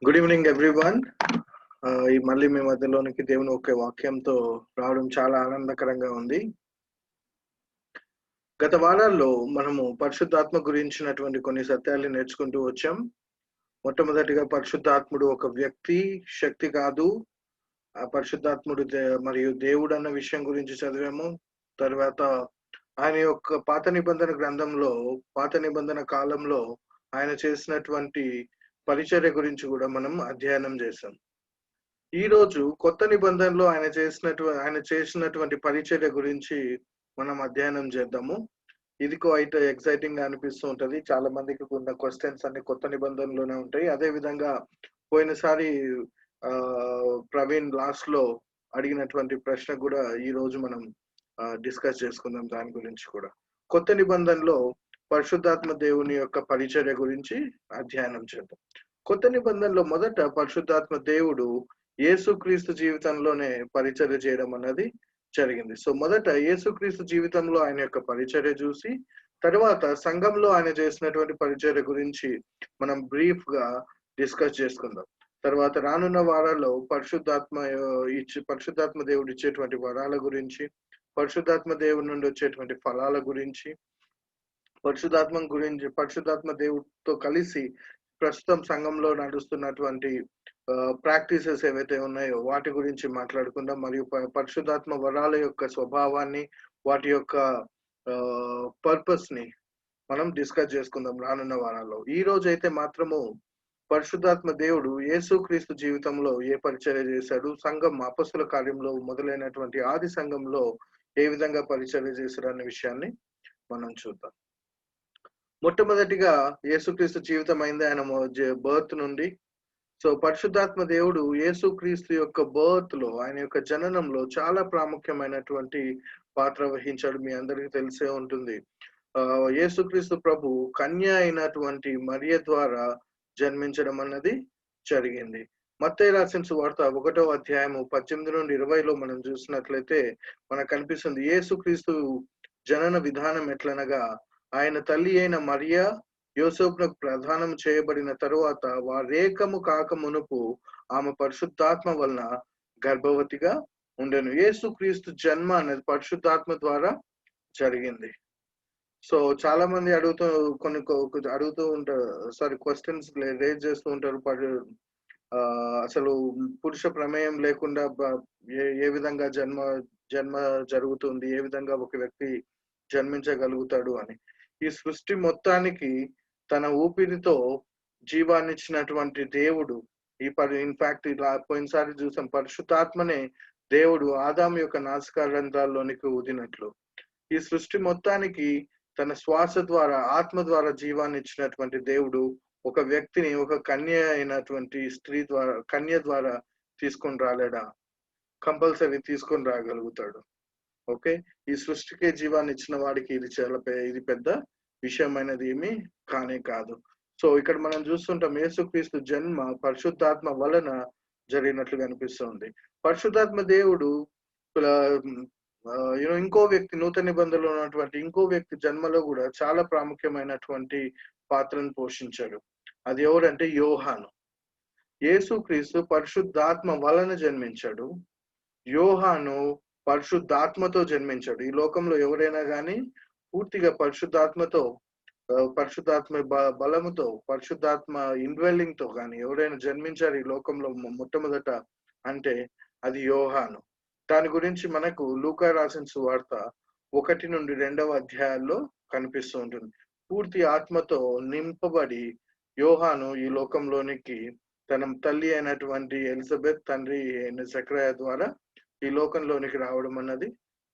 Good evening everyone. ఈ మళ్ళీ మీ మధ్యలోనికి దేవుని ఒక వాక్యంతో రావడం చాలా ఆనందకరంగా ఉంది. గత వారాల్లో మనము పరిశుద్ధాత్మ గురించినటువంటి కొన్ని సత్యాలు నేర్చుకుంటూ వచ్చాం. మొట్టమొదటిగా పరిశుద్ధాత్ముడు ఒక వ్యక్తి, శక్తి కాదు. ఆ పరిశుద్ధాత్ముడు మరియు దేవుడు అన్న విషయం గురించి చదివాము. తర్వాత ఆయన యొక్క పాత నిబంధన గ్రంథంలో, పాత నిబంధన కాలంలో ఆయన చేసినటువంటి పరిచర్య గురించి కూడా మనం అధ్యయనం చేశాం. ఈ రోజు కొత్త నిబంధనలో ఆయన చేసినటువంటి పరిచర్య గురించి మనం అధ్యయనం చేద్దాము. ఇది క్వైట్ ఎక్సైటింగ్ గా అనిపిస్తూ ఉంటది. చాలా మందికి ఉన్న క్వశ్చన్స్ అన్ని కొత్త నిబంధనలోనే ఉంటాయి. అదే విధంగా పోయినసారి ప్రవీణ్ లాస్ట్ లో అడిగినటువంటి ప్రశ్న కూడా ఈ రోజు మనం డిస్కస్ చేసుకుందాం. దాని గురించి కూడా కొత్త నిబంధనలో పరిశుద్ధాత్మ దేవుని యొక్క పరిచర్య గురించి అధ్యయనం చేద్దాం. కొత్త నిబంధనలో మొదట పరిశుద్ధాత్మ దేవుడు యేసుక్రీస్తు జీవితంలోనే పరిచర్య చేయడం అన్నది జరిగింది. సో మొదట యేసుక్రీస్తు జీవితంలో ఆయన యొక్క పరిచర్య చూసి, తర్వాత సంఘంలో ఆయన చేసినటువంటి పరిచర్య గురించి మనం బ్రీఫ్ గా డిస్కస్ చేసుకుందాం. తర్వాత రానున్న వారాల్లో పరిశుద్ధాత్మ దేవుడు ఇచ్చేటువంటి వరాల గురించి, పరిశుద్ధాత్మ దేవుడి నుండి వచ్చేటువంటి ఫలాల గురించి, పరిశుద్ధాత్మ దేవుడితో కలిసి ప్రస్తుతం సంఘంలో నడుస్తున్నటువంటి ప్రాక్టీసెస్ ఏవైతే ఉన్నాయో వాటి గురించి మాట్లాడుకుందాం. మరియు పరిశుద్ధాత్మ వరాల యొక్క స్వభావాన్ని, వాటి యొక్క పర్పస్ ని మనం డిస్కస్ చేసుకుందాం రానున్న వారాల్లో. ఈ రోజు అయితే మాత్రము పరిశుద్ధాత్మ దేవుడు యేసుక్రీస్తు జీవితంలో ఏ పరిచర్య చేశాడు, సంఘం అపొస్తలుల కార్యంలో మొదలైనటువంటి ఆది సంఘంలో ఏ విధంగా పరిచర్య చేశాడు అనే విషయాన్ని మనం చూద్దాం. మొట్టమొదటిగా యేసుక్రీస్తు జీవితం అయింది ఆయన బర్త్ నుండి. సో పరిశుద్ధాత్మ దేవుడు యేసుక్రీస్తు యొక్క బర్త్ లో, ఆయన యొక్క జననంలో చాలా ప్రాముఖ్యమైనటువంటి పాత్ర వహించాడు. మీ అందరికీ తెలిసే ఉంటుంది. యేసుక్రీస్తు ప్రభు కన్య అయినటువంటి మరియ ద్వారా జన్మించడం అన్నది జరిగింది. మత్తయి రాసిన సువార్త 1వ అధ్యాయము 18 నుండి 20లో మనం చూసినట్లయితే మనకు కనిపిస్తుంది యేసుక్రీస్తు జనన విధానం ఎట్లనగా, ఆయన తల్లి అయిన మరియా యోసేపునకు ప్రదానం చేయబడిన తరువాత వారేకము కాక మునుపు ఆమె పరిశుద్ధాత్మ వలన గర్భవతిగా ఉండెను. యేసుక్రీస్తు జన్మ అనేది పరిశుద్ధాత్మ ద్వారా జరిగింది. సో చాలా మంది అడుగుతూ ఉంటారు, క్వశ్చన్స్ రేజ్ చేస్తూ ఉంటారు. అసలు పురుష ప్రమేయం లేకుండా ఏ విధంగా జన్మ జరుగుతుంది, ఏ విధంగా ఒక వ్యక్తి జన్మించగలుగుతాడు అని. ఈ సృష్టి మొత్తానికి తన ఊపిరితో జీవాన్నిచ్చినటువంటి దేవుడు, ఇన్ఫాక్ట్ ఇలా పోయినసారి చూసాం, పరిశుద్ధాత్మనే దేవుడు ఆదాము యొక్క నాసికారంధ్రాల్లోనికి ఊదినట్లు ఈ సృష్టి మొత్తానికి తన శ్వాస ద్వారా, ఆత్మ ద్వారా జీవాన్ని ఇచ్చినటువంటి దేవుడు ఒక వ్యక్తిని ఒక కన్య అయినటువంటి కన్య ద్వారా తీసుకొని రాలేడా? కంపల్సరీ తీసుకొని రాగలుగుతాడు. ఓకే, ఈ సృష్టికే జీవాన్ని ఇచ్చిన వాడికి ఇది పెద్ద విషయమైనది ఏమీ కానే కాదు. సో ఇక్కడ మనం చూస్తుంటాం యేసుక్రీస్తు జన్మ పరిశుద్ధాత్మ వలన జరిగినట్లు కనిపిస్తుంది. పరిశుద్ధాత్మ దేవుడు ఇంకో వ్యక్తి, నూతన నిబంధనలో ఉన్నటువంటి ఇంకో వ్యక్తి జన్మలో కూడా చాలా ప్రాముఖ్యమైనటువంటి పాత్రను పోషించాడు. అది ఎవరంటే యోహాను. యేసుక్రీస్తు పరిశుద్ధాత్మ వలన జన్మించాడు. యోహాను పరిశుద్ధాత్మతో జన్మించాడు. ఈ లోకంలో ఎవరైనా కానీ పూర్తిగా పరిశుద్ధాత్మ బలముతో, పరిశుద్ధాత్మ ఇన్వెల్లింగ్ తో కానీ ఎవరైనా జన్మించారు ఈ లోకంలో మొట్టమొదట అంటే అది యోహాను. దాని గురించి మనకు లూకా రాసిన సువార్త 1 నుండి 2వ అధ్యాయాల్లో కనిపిస్తూ ఉంటుంది. పూర్తి ఆత్మతో నింపబడి యోహాను ఈ లోకంలోనికి తన తల్లి అయినటువంటి ఎలిజబెత్, తండ్రి అయిన జకరియా ద్వారా ఈ లోకంలోనికి రావడం అన్నది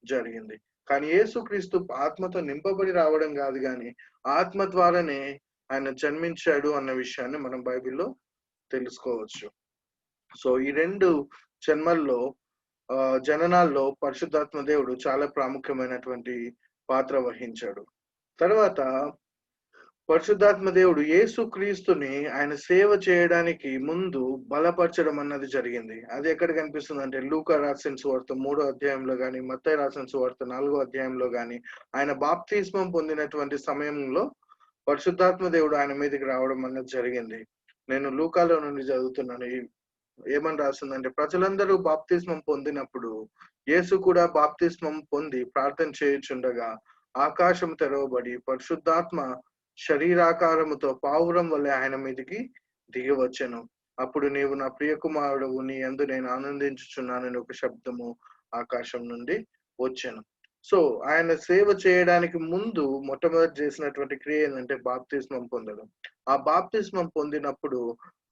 జరిగింది. కానీ యేసుక్రీస్తు ఆత్మతో నింపబడి రావడం కాదు, కానీ ఆత్మ ద్వారానే ఆయన జన్మించాడు అన్న విషయాన్ని మనం బైబిల్లో తెలుసుకోవచ్చు. సో ఈ 2 జననాల్లో పరిశుద్ధాత్మ దేవుడు చాలా ప్రాముఖ్యమైనటువంటి పాత్ర వహించాడు. తర్వాత పరిశుద్ధాత్మ దేవుడు యేసుక్రీస్తుని ఆయన సేవ చేయడానికి ముందు బలపరచడం అన్నది జరిగింది. అది ఎక్కడ కనిపిస్తుంది అంటే లూకా రాసిన సువార్త 3వ అధ్యాయంలో కానీ, మత్తయి రాసిన సువార్త 4వ అధ్యాయంలో కానీ ఆయన బాప్తిస్మం పొందినటువంటి సమయంలో పరిశుద్ధాత్మ దేవుడు ఆయన మీదకి రావడం అన్నది జరిగింది. నేను లూకాలో నుండి చదువుతున్నాను. ఏమని రాస్తుందంటే, ప్రజలందరూ బాప్తిస్మం పొందినప్పుడు యేసు కూడా బాప్తిస్మం పొంది ప్రార్థన చేయుచుండగా ఆకాశం తెరవబడి పరిశుద్ధాత్మ శరీరాకారముతో పావురం వలె ఆయన మీదికి దిగి వచ్చెను. అప్పుడు నీవు నా ప్రియ కుమారుడవు, నీ యందు నేను ఆనందించుచున్నానని ఒక శబ్దము ఆకాశం నుండి వచ్చెను. సో ఆయన సేవ చేయడానికి ముందు మొట్టమొదటి చేసినటువంటి క్రియ ఏంటంటే బాప్తిస్మం పొందడం. ఆ బాప్తిస్మం పొందినప్పుడు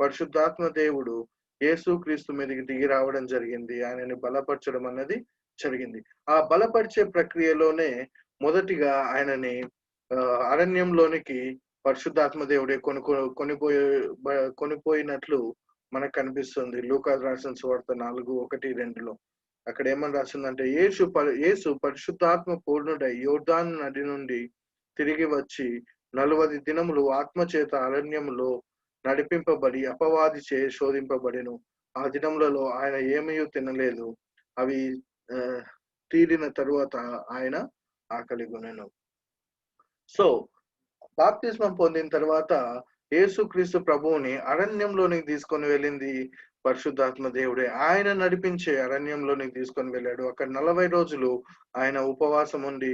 పరిశుద్ధాత్మ దేవుడు యేసుక్రీస్తు మీదకి దిగి రావడం జరిగింది. ఆయనని బలపరచడం అన్నది జరిగింది. ఆ బలపరిచే ప్రక్రియలోనే మొదటిగా ఆయనని అరణ్యంలోనికి పరిశుద్ధాత్మ దేవుడే కొనిపోయినట్లు మనకు కనిపిస్తుంది. లూకా రాసిన సువార్త 4:1-2లో. అక్కడ ఏమని రాసిందంటే, యేసు పరిశుద్ధాత్మ పూర్ణుడై యోర్దాను నది నుండి తిరిగి వచ్చి 40 దినములు ఆత్మచేత అరణ్యములో నడిపింపబడి అపవాది చే శోధింపబడెను. ఆ దినములలో ఆయన ఏమీ తినలేదు. అవి తీరిన తరువాత ఆయన ఆకలిగొనెను. సో బాప్తిస్మం పొందిన తర్వాత యేసుక్రీస్తు ప్రభువుని అరణ్యంలోనికి తీసుకొని వెళ్ళింది పరిశుద్ధాత్మ దేవుడే. ఆయన నడిపించే అరణ్యంలోనికి తీసుకొని వెళ్ళాడు. అక్కడ 40 రోజులు ఆయన ఉపవాసం ఉండి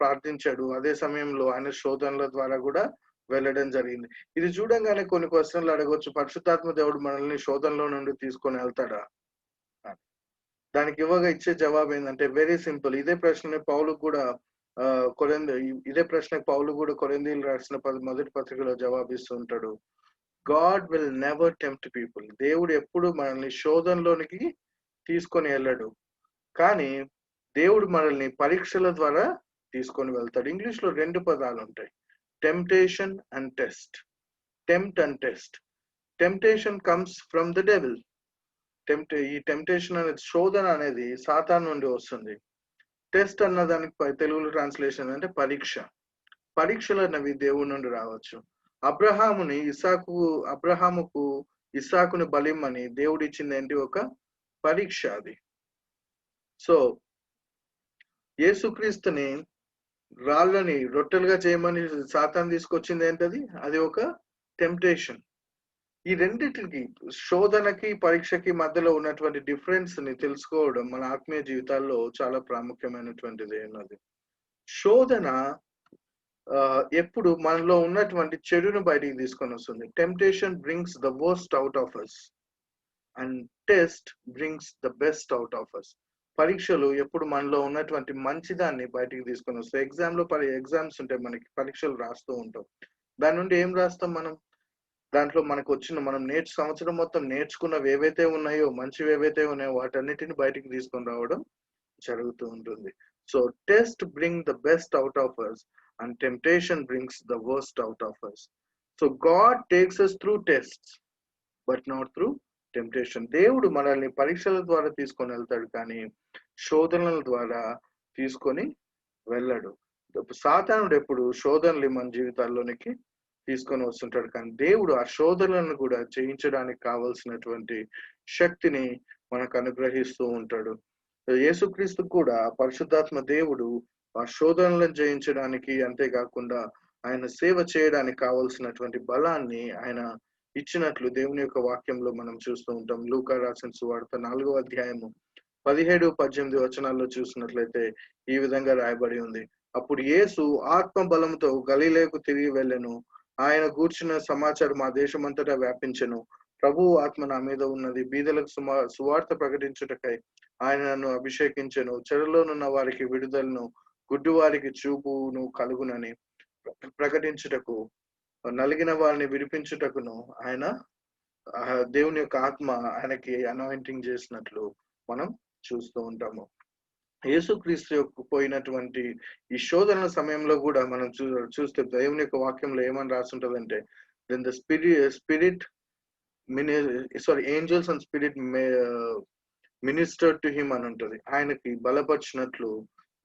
ప్రార్థించాడు. అదే సమయంలో ఆయన శోధనల ద్వారా కూడా వెళ్ళడం జరిగింది. ఇది చూడంగానే కొన్ని క్వశ్చన్లు అడగవచ్చు. పరిశుద్ధాత్మ దేవుడు మనల్ని శోధనలో నుండి తీసుకొని వెళ్తాడా? దానికి ఇచ్చే జవాబు ఏంటంటే వెరీ సింపుల్. ఇదే ప్రశ్న పౌలు కూడా కొరింథీయులకు రాసిన మొదటి పత్రికలో జవాబిస్తూ ఉంటాడు. God will never tempt people. దేవుడు ఎప్పుడు మనల్ని శోధనలోనికి తీసుకొని వెళ్ళడు, కానీ దేవుడు మనల్ని పరీక్షల ద్వారా తీసుకొని వెళ్తాడు. ఇంగ్లీష్ లో 2 పదాలు ఉంటాయి, temptation and test. Tempt and test. Temptation comes from the devil. ఈ టెంప్టేషన్ అనేది, శోధన అనేది సాతాను నుండి వస్తుంది. టెస్ట్ అన్న దానికి తెలుగులో ట్రాన్స్లేషన్ అంటే పరీక్ష. పరీక్షలు అన్నవి దేవుడి నుండి రావచ్చు. అబ్రహాముకు ఇస్సాకుని బలిమ్మని దేవుడు ఇచ్చింది ఏంటి? ఒక పరీక్ష అది. సో యేసుక్రీస్తుని రాళ్ళని రొట్టెలుగా చేయమని సాతాను తీసుకొచ్చింది ఏంటది? అది ఒక టెంప్టేషన్. ఈ రెండింటికి, శోధనకి పరీక్షకి మధ్యలో ఉన్నటువంటి డిఫరెన్స్ ని తెలుసుకోవడం మన ఆత్మీయ జీవితాల్లో చాలా ప్రాముఖ్యమైనటువంటిది అన్నది. శోధన ఎప్పుడు మనలో ఉన్నటువంటి చెడును బయటికి తీసుకొని వస్తుంది. Temptation brings the worst out of us and test brings the best out of us. పరీక్షలు ఎప్పుడు మనలో ఉన్నటువంటి మంచిదాన్ని బయటికి తీసుకొని వస్తాయి. ఎగ్జామ్స్ ఉంటాయి, మనకి పరీక్షలు రాస్తూ ఉంటాం. దాని నుండి ఏం రాస్తాం మనం? దాంట్లో మనకు వచ్చిన సంవత్సరం మొత్తం నేర్చుకున్నవి ఏవైతే ఉన్నాయో, మంచివి ఏవైతే ఉన్నాయో వాటన్నిటిని బయటికి తీసుకొని రావడం జరుగుతూ ఉంటుంది. So test bring the best out of us and temptation brings the worst out of us. So God takes us through tests but not through temptation. దేవుడు మనల్ని పరీక్షల ద్వారా తీసుకొని వెళ్తాడు, కానీ శోధనల ద్వారా తీసుకొని వెళ్ళడు. సాతానుడు ఎప్పుడు శోధనలు మన జీవితాల్లోనికి తీసుకొని వస్తుంటాడు, కానీ దేవుడు ఆ శోధనలను కూడా జయించడానికి కావలసినటువంటి శక్తిని మనకు అనుగ్రహిస్తూ ఉంటాడు. యేసుక్రీస్తు కూడా పరిశుద్ధాత్మ దేవుడు ఆ శోధనలను జయించడానికి, అంతేకాకుండా ఆయన సేవ చేయడానికి కావలసినటువంటి బలాన్ని ఆయన ఇచ్చినట్లు దేవుని యొక్క వాక్యంలో మనం చూస్తూ ఉంటాం. లూకా రాసిన సువార్త 4వ అధ్యాయము 17-18 వచనాల్లో చూసినట్లయితే ఈ విధంగా రాయబడి ఉంది. అప్పుడు యేసు ఆత్మ బలంతో గలిలయకు తిరిగి వెళ్ళెను. ఆయన గూర్చిన సమాచారం ఆ దేశమంతటా వ్యాపించెను. ప్రభువు ఆత్మ నా మీద ఉన్నది, బీదలకు సువార్త ప్రకటించుటకై ఆయన నన్ను అభిషేకించెను. చెరలోనున్న వారికి విడుదలను, గుడ్డి వారికి చూపును కలుగునని ప్రకటించుటకు, నలిగిన వారిని విడిపించుటకును ఆయన దేవుని యొక్క ఆత్మ ఆయనకి అనాయింటింగ్ చేసినట్లు మనం చూస్తూ ఉంటాము. యేసుక్రీస్తు యొక్క పోయినటువంటి ఈ శోధనల సమయంలో కూడా మనం చూస్తే దేవుని యొక్క వాక్యంలో ఏమని రాస్తుంటదంటే, then the spirit angels and spirit minister to him అని ఉంటుంది. ఆయనకి బలపరిచినట్లు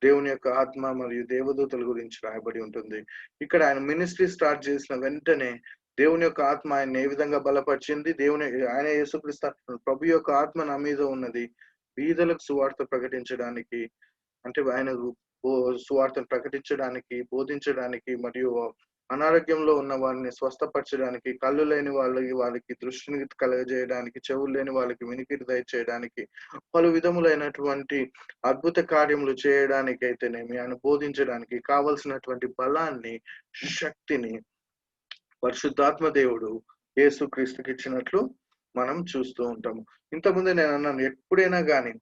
దేవుని యొక్క ఆత్మ మరియు దేవదూతల గురించి రాయబడి ఉంటుంది. ఇక్కడ ఆయన మినిస్ట్రీ స్టార్ట్ చేసిన వెంటనే దేవుని యొక్క ఆత్మ ఆయన ఏ విధంగా బలపరిచింది? ఆయన యేసుక్రీస్తు ప్రభు యొక్క ఆత్మ నా మీద ఉన్నది, బీదలకు సువార్త ప్రకటించడానికి, అంటే ఆయన సువార్తను ప్రకటించడానికి, బోధించడానికి మరియు అనారోగ్యంలో ఉన్న వారిని స్వస్థపరచడానికి, కళ్ళు లేని వాళ్ళకి దృష్టిని కలగజేయడానికి, చెవులు లేని వాళ్ళకి వినికిడి దయచేయడానికి, పలు విధములైనటువంటి అద్భుత కార్యములు చేయడానికైతేనేమి, ఆయన బోధించడానికి కావలసినటువంటి బలాన్ని, శక్తిని పరిశుద్ధాత్మ దేవుడు యేసుక్రీస్తుకి ఇచ్చినట్లు మనం చూస్తూ ఉంటాము. ఇంతకుముందే నేను అన్నాను, ఎప్పుడైనా గాని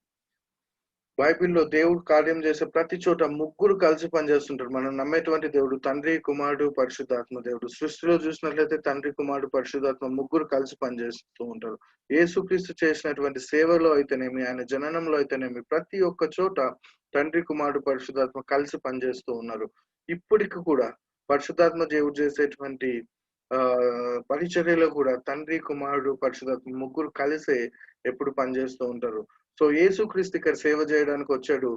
బైబిల్‌లో దేవుడు కార్యం చేసే ప్రతి చోట ముగ్గురు కలిసి పనిచేస్తుంటారు. మనం నమ్మేటువంటి దేవుడు తండ్రి, కుమారుడు, పరిశుద్ధాత్మ దేవుడు. సృష్టిలో చూసినట్లయితే తండ్రి, కుమారుడు, పరిశుద్ధాత్మ ముగ్గురు కలిసి పనిచేస్తూ ఉంటారు. యేసుక్రీస్తు చేసినటువంటి సేవలో అయితేనేమి, ఆయన జననంలో అయితేనేమి, ప్రతి ఒక్క చోట తండ్రి, కుమారుడు, పరిశుద్ధాత్మ కలిసి పనిచేస్తూ ఉన్నారు. ఇప్పటికి కూడా పరిశుద్ధాత్మ దేవుడు చేసేటువంటి పరిచర్యలో కూడా తండ్రి, కుమారుడు, పరిశుద్ధాత్మ ముగ్గురు కలిసే ఎప్పుడు పనిచేస్తూ ఉంటారు. సో యేసుక్రీస్తు ఇక్కడ సేవ చేయడానికి వచ్చాడు.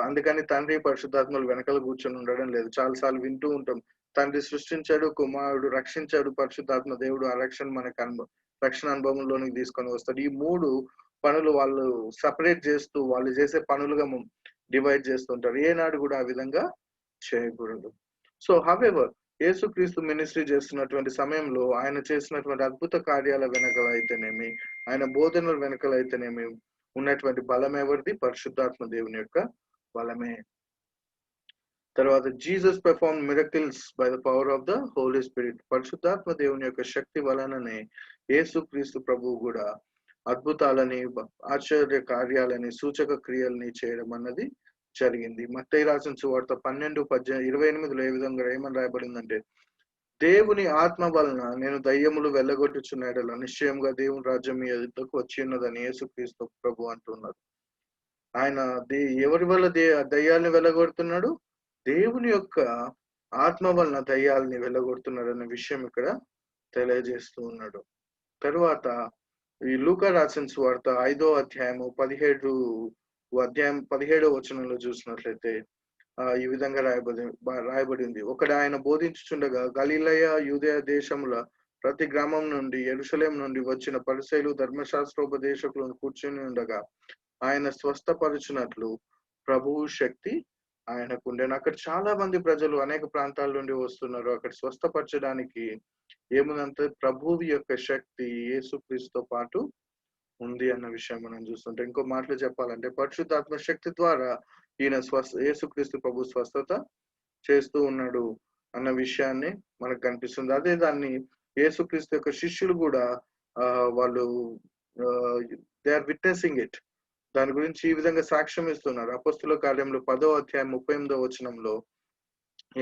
అందుకని తండ్రి, పరిశుద్ధాత్మలు వెనకాల కూర్చొని ఉండడం లేదు. చాలా సార్లు వింటూ ఉంటాం. తండ్రి సృష్టించాడు, కుమారుడు రక్షించాడు, పరిశుద్ధాత్మ దేవుడు ఆ రక్షణ అనుభవంలోనికి తీసుకొని వస్తాడు. ఈ 3 పనులు వాళ్ళు సెపరేట్ చేస్తూ, వాళ్ళు చేసే పనులుగా డివైడ్ చేస్తుంటారు. ఏనాడు కూడా ఆ విధంగా చేయకూడదు. సో హౌవెవర్ యేసుక్రీస్తు మినిస్ట్రీ చేస్తున్నటువంటి సమయంలో ఆయన చేసినటువంటి అద్భుత కార్యాల వెనకాల అయితేనేమి, ఆయన బోధనల వెనకాల అయితేనేమి ఉన్నటువంటి బలం ఎవరిది? పరిశుద్ధాత్మ దేవుని యొక్క బలమే. తర్వాత Jesus perform miracles by the power of the Holy Spirit. పరిశుద్ధాత్మ దేవుని యొక్క శక్తి వలననే యేసుక్రీస్తు ప్రభువు కూడా అద్భుతాలని, ఆశ్చర్య కార్యాలని, సూచక క్రియల్ని చేయడం అన్నది జరిగింది. మత్తయి రాసిన సువార్త 12:28 ఏ విధంగా ఏమని రాయబడిందంటే, దేవుని ఆత్మ వలన నేను దయ్యములు వెళ్ళగొట్టుచున్న యెడల నిశ్చయంగా దేవుని రాజ్యం మీ ఎదుటకు వచ్చి ఉన్నదని యేసుక్రీస్తు ప్రభు అంటున్నారు. ఆయన ఎవరి వల్ల దయ్యాల్ని వెళ్ళగొడుతున్నాడు? దేవుని యొక్క ఆత్మ వలన దయ్యాల్ని వెళ్ళగొడుతున్నాడు అనే విషయం ఇక్కడ తెలియజేస్తూ ఉన్నాడు. తరువాత ఈ లూకా రాసిన సువార్త 5వ అధ్యాయము 17వ వచనంలో చూసినట్లయితే ఈ విధంగా రాయబడింది. ఒకడు ఆయన బోధించుచుండగా గలిలయ, యూదయ దేశముల ప్రతి గ్రామం నుండి, యెరూషలేము నుండి వచ్చిన పరిసయ్యులు, ధర్మశాస్త్రోపదేశకులను కూర్చుని ఉండగా ఆయన స్వస్థపరచునట్లు ప్రభువు శక్తి ఆయనకుండెను. అక్కడ చాలా మంది ప్రజలు అనేక ప్రాంతాల నుండి వస్తున్నారు. అక్కడ స్వస్థపరచడానికి ఏముందంటే ప్రభువు యొక్క శక్తి యేసుక్రీస్తుతో పాటు ఉంది అన్న విషయం మనం చూస్తుంటే, ఇంకో మాటలు చెప్పాలంటే పరిశుద్ధాత్మ శక్తి ద్వారా ఈయన యేసుక్రీస్తు ప్రభు స్వస్థత చేస్తూ ఉన్నాడు అన్న విషయాన్ని మనకు కనిపిస్తుంది. అదే దాన్ని యేసుక్రీస్తు యొక్క శిష్యులు కూడా వాళ్ళు దే ఆర్ విట్నెసింగ్ ఇట్. దాని గురించి ఈ విధంగా సాక్ష్యం ఇస్తున్నారు. అపొస్తలుల కార్యంలో 10వ అధ్యాయం 38వ వచనంలో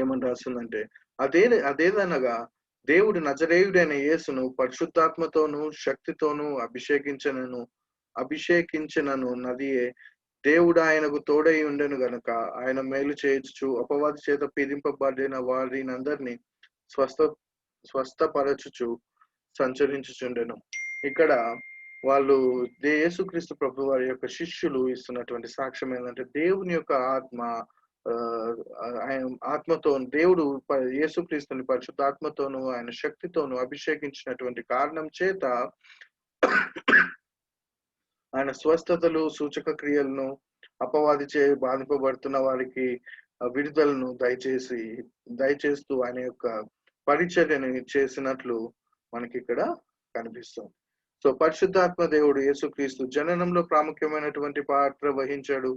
ఏమని రాస్తుందంటే, అదేదనగా దేవుడు నజరేయుడైన యేసును పరిశుద్ధాత్మతోను శక్తితోను అభిషేకించినను నదియే దేవుడు ఆయనకు తోడై ఉండెను గనుక ఆయన మేలు చేయుచు అపవాది చేత పీడింపబడిన వారినందరినీ స్వస్థపరచుచు సంచరించుచుండెను. ఇక్కడ వాళ్ళు యేసుక్రీస్తు ప్రభు వారి యొక్క శిష్యులు ఇస్తున్నటువంటి సాక్ష్యం ఏంటంటే, దేవుని యొక్క ఆత్మ ఆయన ఆత్మతో దేవుడు యేసుక్రీస్తుని పరిశుద్ధాత్మతోను ఆయన శక్తితోను అభిషేకించినటువంటి కారణం చేత ఆయన స్వస్థతలు, సూచక క్రియలను, అపవాది బాధింపబడుతున్న వారికి విడుదలను దయచేస్తూ ఆయన యొక్క పరిచర్యని చేసినట్లు మనకి ఇక్కడ కనిపిస్తుంది. సో పరిశుద్ధాత్మ దేవుడు యేసుక్రీస్తు జననంలో ప్రాముఖ్యమైనటువంటి పాత్ర వహించాడు.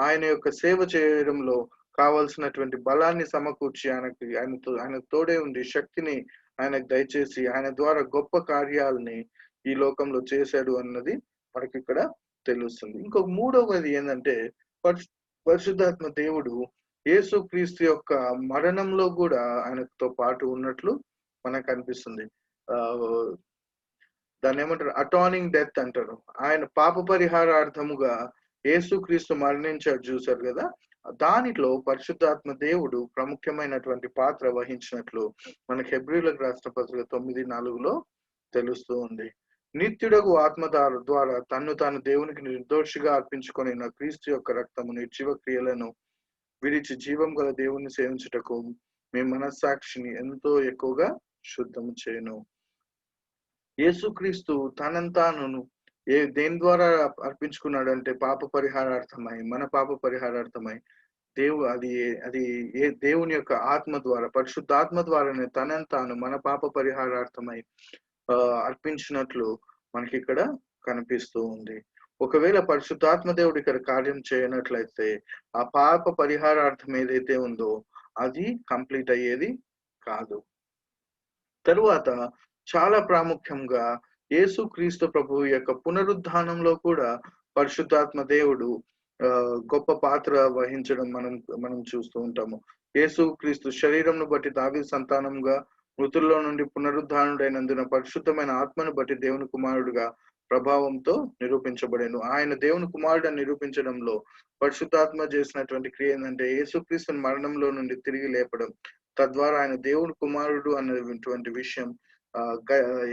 ఆయన యొక్క సేవ చేయడంలో కావలసినటువంటి బలాన్ని సమకూర్చి ఆయన తోడే ఉండి శక్తిని ఆయనకు దయచేసి ఆయన ద్వారా గొప్ప కార్యాలని ఈ లోకంలో చేశాడు అన్నది మనకి ఇక్కడ తెలుస్తుంది. ఇంకొక మూడవది ఏంటంటే, పరిశుద్ధాత్మ దేవుడు యేసుక్రీస్తు యొక్క మరణంలో కూడా ఆయనతో పాటు ఉన్నట్లు మనకు అనిపిస్తుంది. దాన్ని ఏమంటారు? అటానింగ్ డెత్ అంటారు. ఆయన పాప పరిహారార్థముగా యేసుక్రీస్తు మరణించాడు చూశారు కదా. దానిలో పరిశుద్ధాత్మ దేవుడు ప్రాముఖ్యమైనటువంటి పాత్ర వహించినట్లు మనకి హెబ్రీయులకు రాసిన పత్రిక 9:4లో తెలుస్తూ ఉంది. నిత్యుడగు ఆత్మ ద్వారా తన్ను తాను దేవునికి నిర్దోషిగా అర్పించుకొని క్రీస్తు యొక్క రక్తము నిర్జీవ క్రియలను విడిచి జీవం గల దేవుని సేవించుటకు మీ మనస్సాక్షిని ఎంతో ఎక్కువగా శుద్ధము చేయను. యేసుక్రీస్తు తనంతాను దేని ద్వారా అర్పించుకున్నాడు అంటే, పాప పరిహారార్థమై, మన పాప పరిహారార్థమై అది అది దేవుని యొక్క ఆత్మ ద్వారా, పరిశుద్ధాత్మ ద్వారానే తనని తాను మన పాప పరిహారార్థమై అర్పించినట్లు మనకిక్కడ కనిపిస్తూ ఉంది. ఒకవేళ పరిశుద్ధాత్మ దేవుడు ఇక్కడ కార్యం చేయనట్లయితే ఆ పాప పరిహారార్థం ఏదైతే ఉందో అది కంప్లీట్ అయ్యేది కాదు. తరువాత చాలా ప్రాముఖ్యంగా యేసుక్రీస్తు ప్రభువు యొక్క పునరుద్ధానంలో కూడా పరిశుద్ధాత్మ దేవుడు గొప్ప పాత్ర వహించడం మనం చూస్తూ ఉంటాము. యేసుక్రీస్తు శరీరంను బట్టి దావీదు సంతానంగా మృతుల్లో నుండి పునరుద్ధానుడైనందున పరిశుద్ధమైన ఆత్మను బట్టి దేవుని కుమారుడుగా ప్రభావంతో నిరూపించబడెను. ఆయన దేవుని కుమారుడని నిరూపించడంలో పరిశుద్ధాత్మ చేసినటువంటి క్రియ ఏంటంటే యేసుక్రీస్తుని మరణంలో నుండి తిరిగి లేపడం. తద్వారా ఆయన దేవుని కుమారుడు అన్నటువంటి విషయం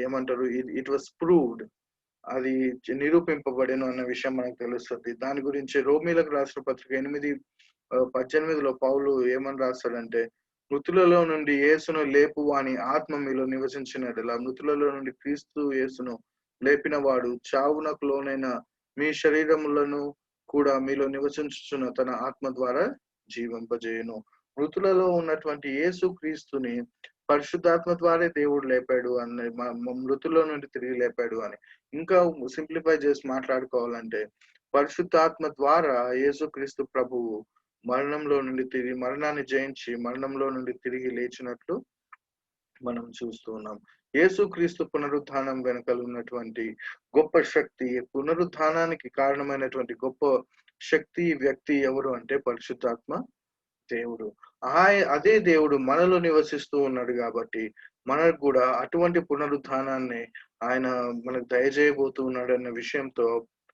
ఏమంటారు, ఇట్ వాస్ ప్రూవ్డ్, అది నిరూపింపబడెను అన్న విషయం మనకు తెలుస్తుంది. దాని గురించి రోమీలకు రాసిన పత్రిక 8:18 పౌలు ఏమని రాస్తాడంటే, మృతులలో నుండి యేసును లేపు అని ఆత్మ మీలో నివసించినట్లా మృతులలో నుండి క్రీస్తు యేసును లేపిన వాడు చావునకు లోనైన మీ శరీరములను కూడా మీలో నివసించుచున్న తన ఆత్మ ద్వారా జీవింపజేయును. మృతులలో ఉన్నటువంటి యేసు క్రీస్తుని పరిశుద్ధాత్మ ద్వారా దేవుడు లేపాడు అని, మృతుల్లో నుండి తిరిగి లేపాడు అని. ఇంకా సింప్లిఫై చేసి మాట్లాడుకోవాలంటే పరిశుద్ధాత్మ ద్వారా యేసుక్రీస్తు ప్రభువు మరణాన్ని జయించి మరణంలో నుండి తిరిగి లేచినట్లు మనం చూస్తూ ఉన్నాం. యేసుక్రీస్తు పునరుద్ధానం వెనకాల ఉన్నటువంటి గొప్ప శక్తి, పునరుద్ధానానికి కారణమైనటువంటి గొప్ప శక్తి వ్యక్తి ఎవరు అంటే పరిశుద్ధాత్మ దేవుడు. అదే దేవుడు మనలో నివసిస్తూ ఉన్నాడు కాబట్టి మనకు కూడా అటువంటి పునరుద్ధానాన్ని ఆయన మనకు దయచేయబోతూ ఉన్నాడు అన్న విషయంతో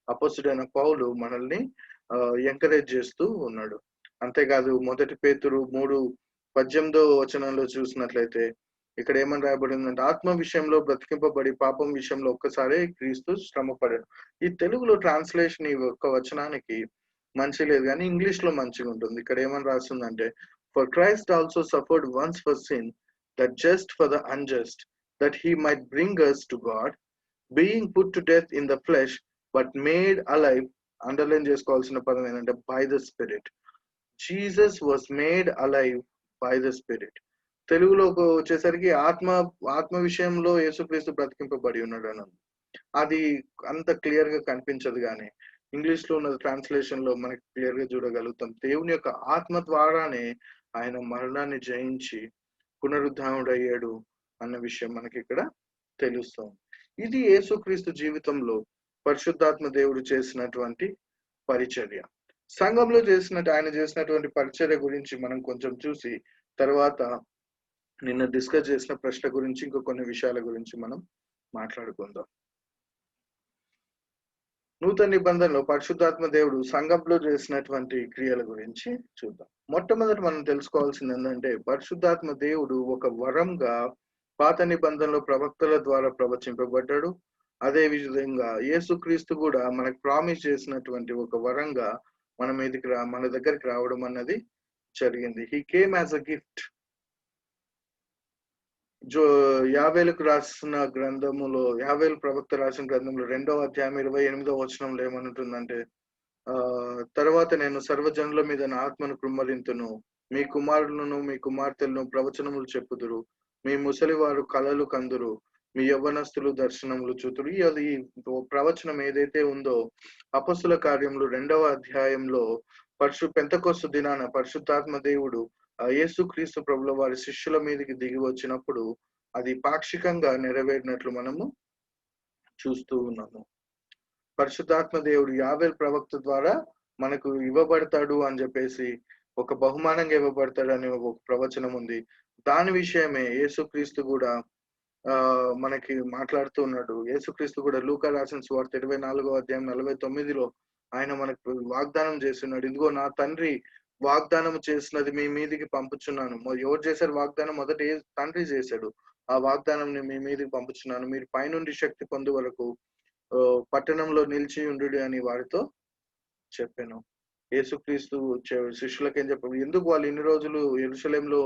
అపోస్తుడైన పౌలు మనల్ని ఎంకరేజ్ చేస్తూ ఉన్నాడు. అంతేకాదు 1 పేతురు 3:18 చూసినట్లయితే ఇక్కడ ఏమని రాయబడిందంటే, ఆత్మ విషయంలో బ్రతికింపబడి పాపం విషయంలో ఒక్కసారి క్రీస్తు శ్రమపడాడు. ఈ తెలుగులో ట్రాన్స్లేషన్ ఈ ఒక్క వచనానికి మంచి లేదు, కానీ ఇంగ్లీష్ లో మంచిగా ఉంటుంది. ఇక్కడ ఏమని రాస్తుందంటే, for Christ also suffered once for sin, that just for the unjust, that he might bring us to God, being put to death in the flesh but made alive. Underline చేసుకోవాల్సిన పదం ఏంటంటే by the spirit. Jesus was made alive by the spirit. తెలుగులోకి వచ్చేసరికి ఆత్మ విషయంలో యేసుక్రీస్తు బ్రతికింపబడి ఉన్నాడు అన్నది అది అంత క్లియర్ గా కనిపించదు, కానీ ఇంగ్లీష్ లో ఉన్న ట్రాన్స్లేషన్ లో మనకి క్లియర్ గా చూడగలుగుతాం. దేవుని యొక్క ఆత్మ ద్వారానే ఆయన మరణాన్ని జయించి పునరుద్ధానుడయ్యాడు అన్న విషయం మనకి ఇక్కడ తెలుస్తాం. ఇది యేసుక్రీస్తు జీవితంలో పరిశుద్ధాత్మ దేవుడు చేసినటువంటి పరిచర్య. సంఘంలో ఆయన చేసినటువంటి పరిచర్య గురించి మనం కొంచెం చూసి తర్వాత నిన్న డిస్కస్ చేసిన ప్రశ్న గురించి ఇంకో కొన్ని విషయాల గురించి మనం మాట్లాడుకుందాం. నూతన నిబంధనలో పరిశుద్ధాత్మ దేవుడు సంఘంలో చేసినటువంటి క్రియల గురించి చూద్దాం. మొట్టమొదటి మనం తెలుసుకోవాల్సింది ఏంటంటే, పరిశుద్ధాత్మ దేవుడు ఒక వరంగా పాత నిబంధనలో ప్రవక్తల ద్వారా ప్రవచింపబడ్డాడు. అదే విధంగా యేసుక్రీస్తు కూడా మనకు ప్రామిస్ చేసినటువంటి ఒక వరంగా మన దగ్గరికి రావడం అన్నది జరిగింది. He came as a gift. యావేలుకు రాసిన గ్రంథములో, యావేలు ప్రవక్త రాసిన గ్రంథంలో 2వ అధ్యాయం 28వ వచనంలో ఏమనుంటుందంటే, తర్వాత నేను సర్వజనుల మీద నా ఆత్మను కృమ్మరింతును, మీ కుమారులను మీ కుమార్తెలను ప్రవచనములు చెప్పుదురు, మీ ముసలివారు కలలు కందురు, మీ యవ్వనస్తులు దర్శనములు చూతురు. అది ప్రవచనం ఏదైతే ఉందో అపొస్తలుల కార్యములు 2వ అధ్యాయంలో పెంతెకొస్తు దినాన పరిశుద్ధాత్మ దేవుడు యేసుక్రీస్తు ప్రభుల వారి శిష్యుల మీదకి దిగి వచ్చినప్పుడు అది పాక్షికంగా నెరవేరినట్లు మనము చూస్తూ ఉన్నాము. పరిశుద్ధాత్మ దేవుడు యావేలు ప్రవక్త ద్వారా మనకు ఇవ్వబడతాడు అని చెప్పేసి, ఒక బహుమానంగా ఇవ్వబడతాడు అనే ఒక ప్రవచనం ఉంది. దాని విషయమే యేసుక్రీస్తు కూడా మనకి మాట్లాడుతూ ఉన్నాడు. యేసుక్రీస్తు కూడా లూకా రాసిన సువార్త 24వ అధ్యాయం 49లో ఆయన మనకు వాగ్దానం చేస్తున్నాడు, ఇదిగో నా తండ్రి వాగ్దానం చేసినది మీ మీదికి పంపుచున్నాను. ఎవరు చేశారు వాగ్దానం? మొదట తండ్రి చేశాడు. ఆ వాగ్దానం మీ మీదికి పంపుచున్నాను, మీరు పైనుండి శక్తి పొందు వరకు పట్టణంలో నిలిచి ఉండు అని వారితో చెప్పాను. యేసుక్రీస్తు శిష్యులకి ఏం చెప్పారు? ఎందుకు వాళ్ళు ఇన్ని రోజులు యెరూషలేంలో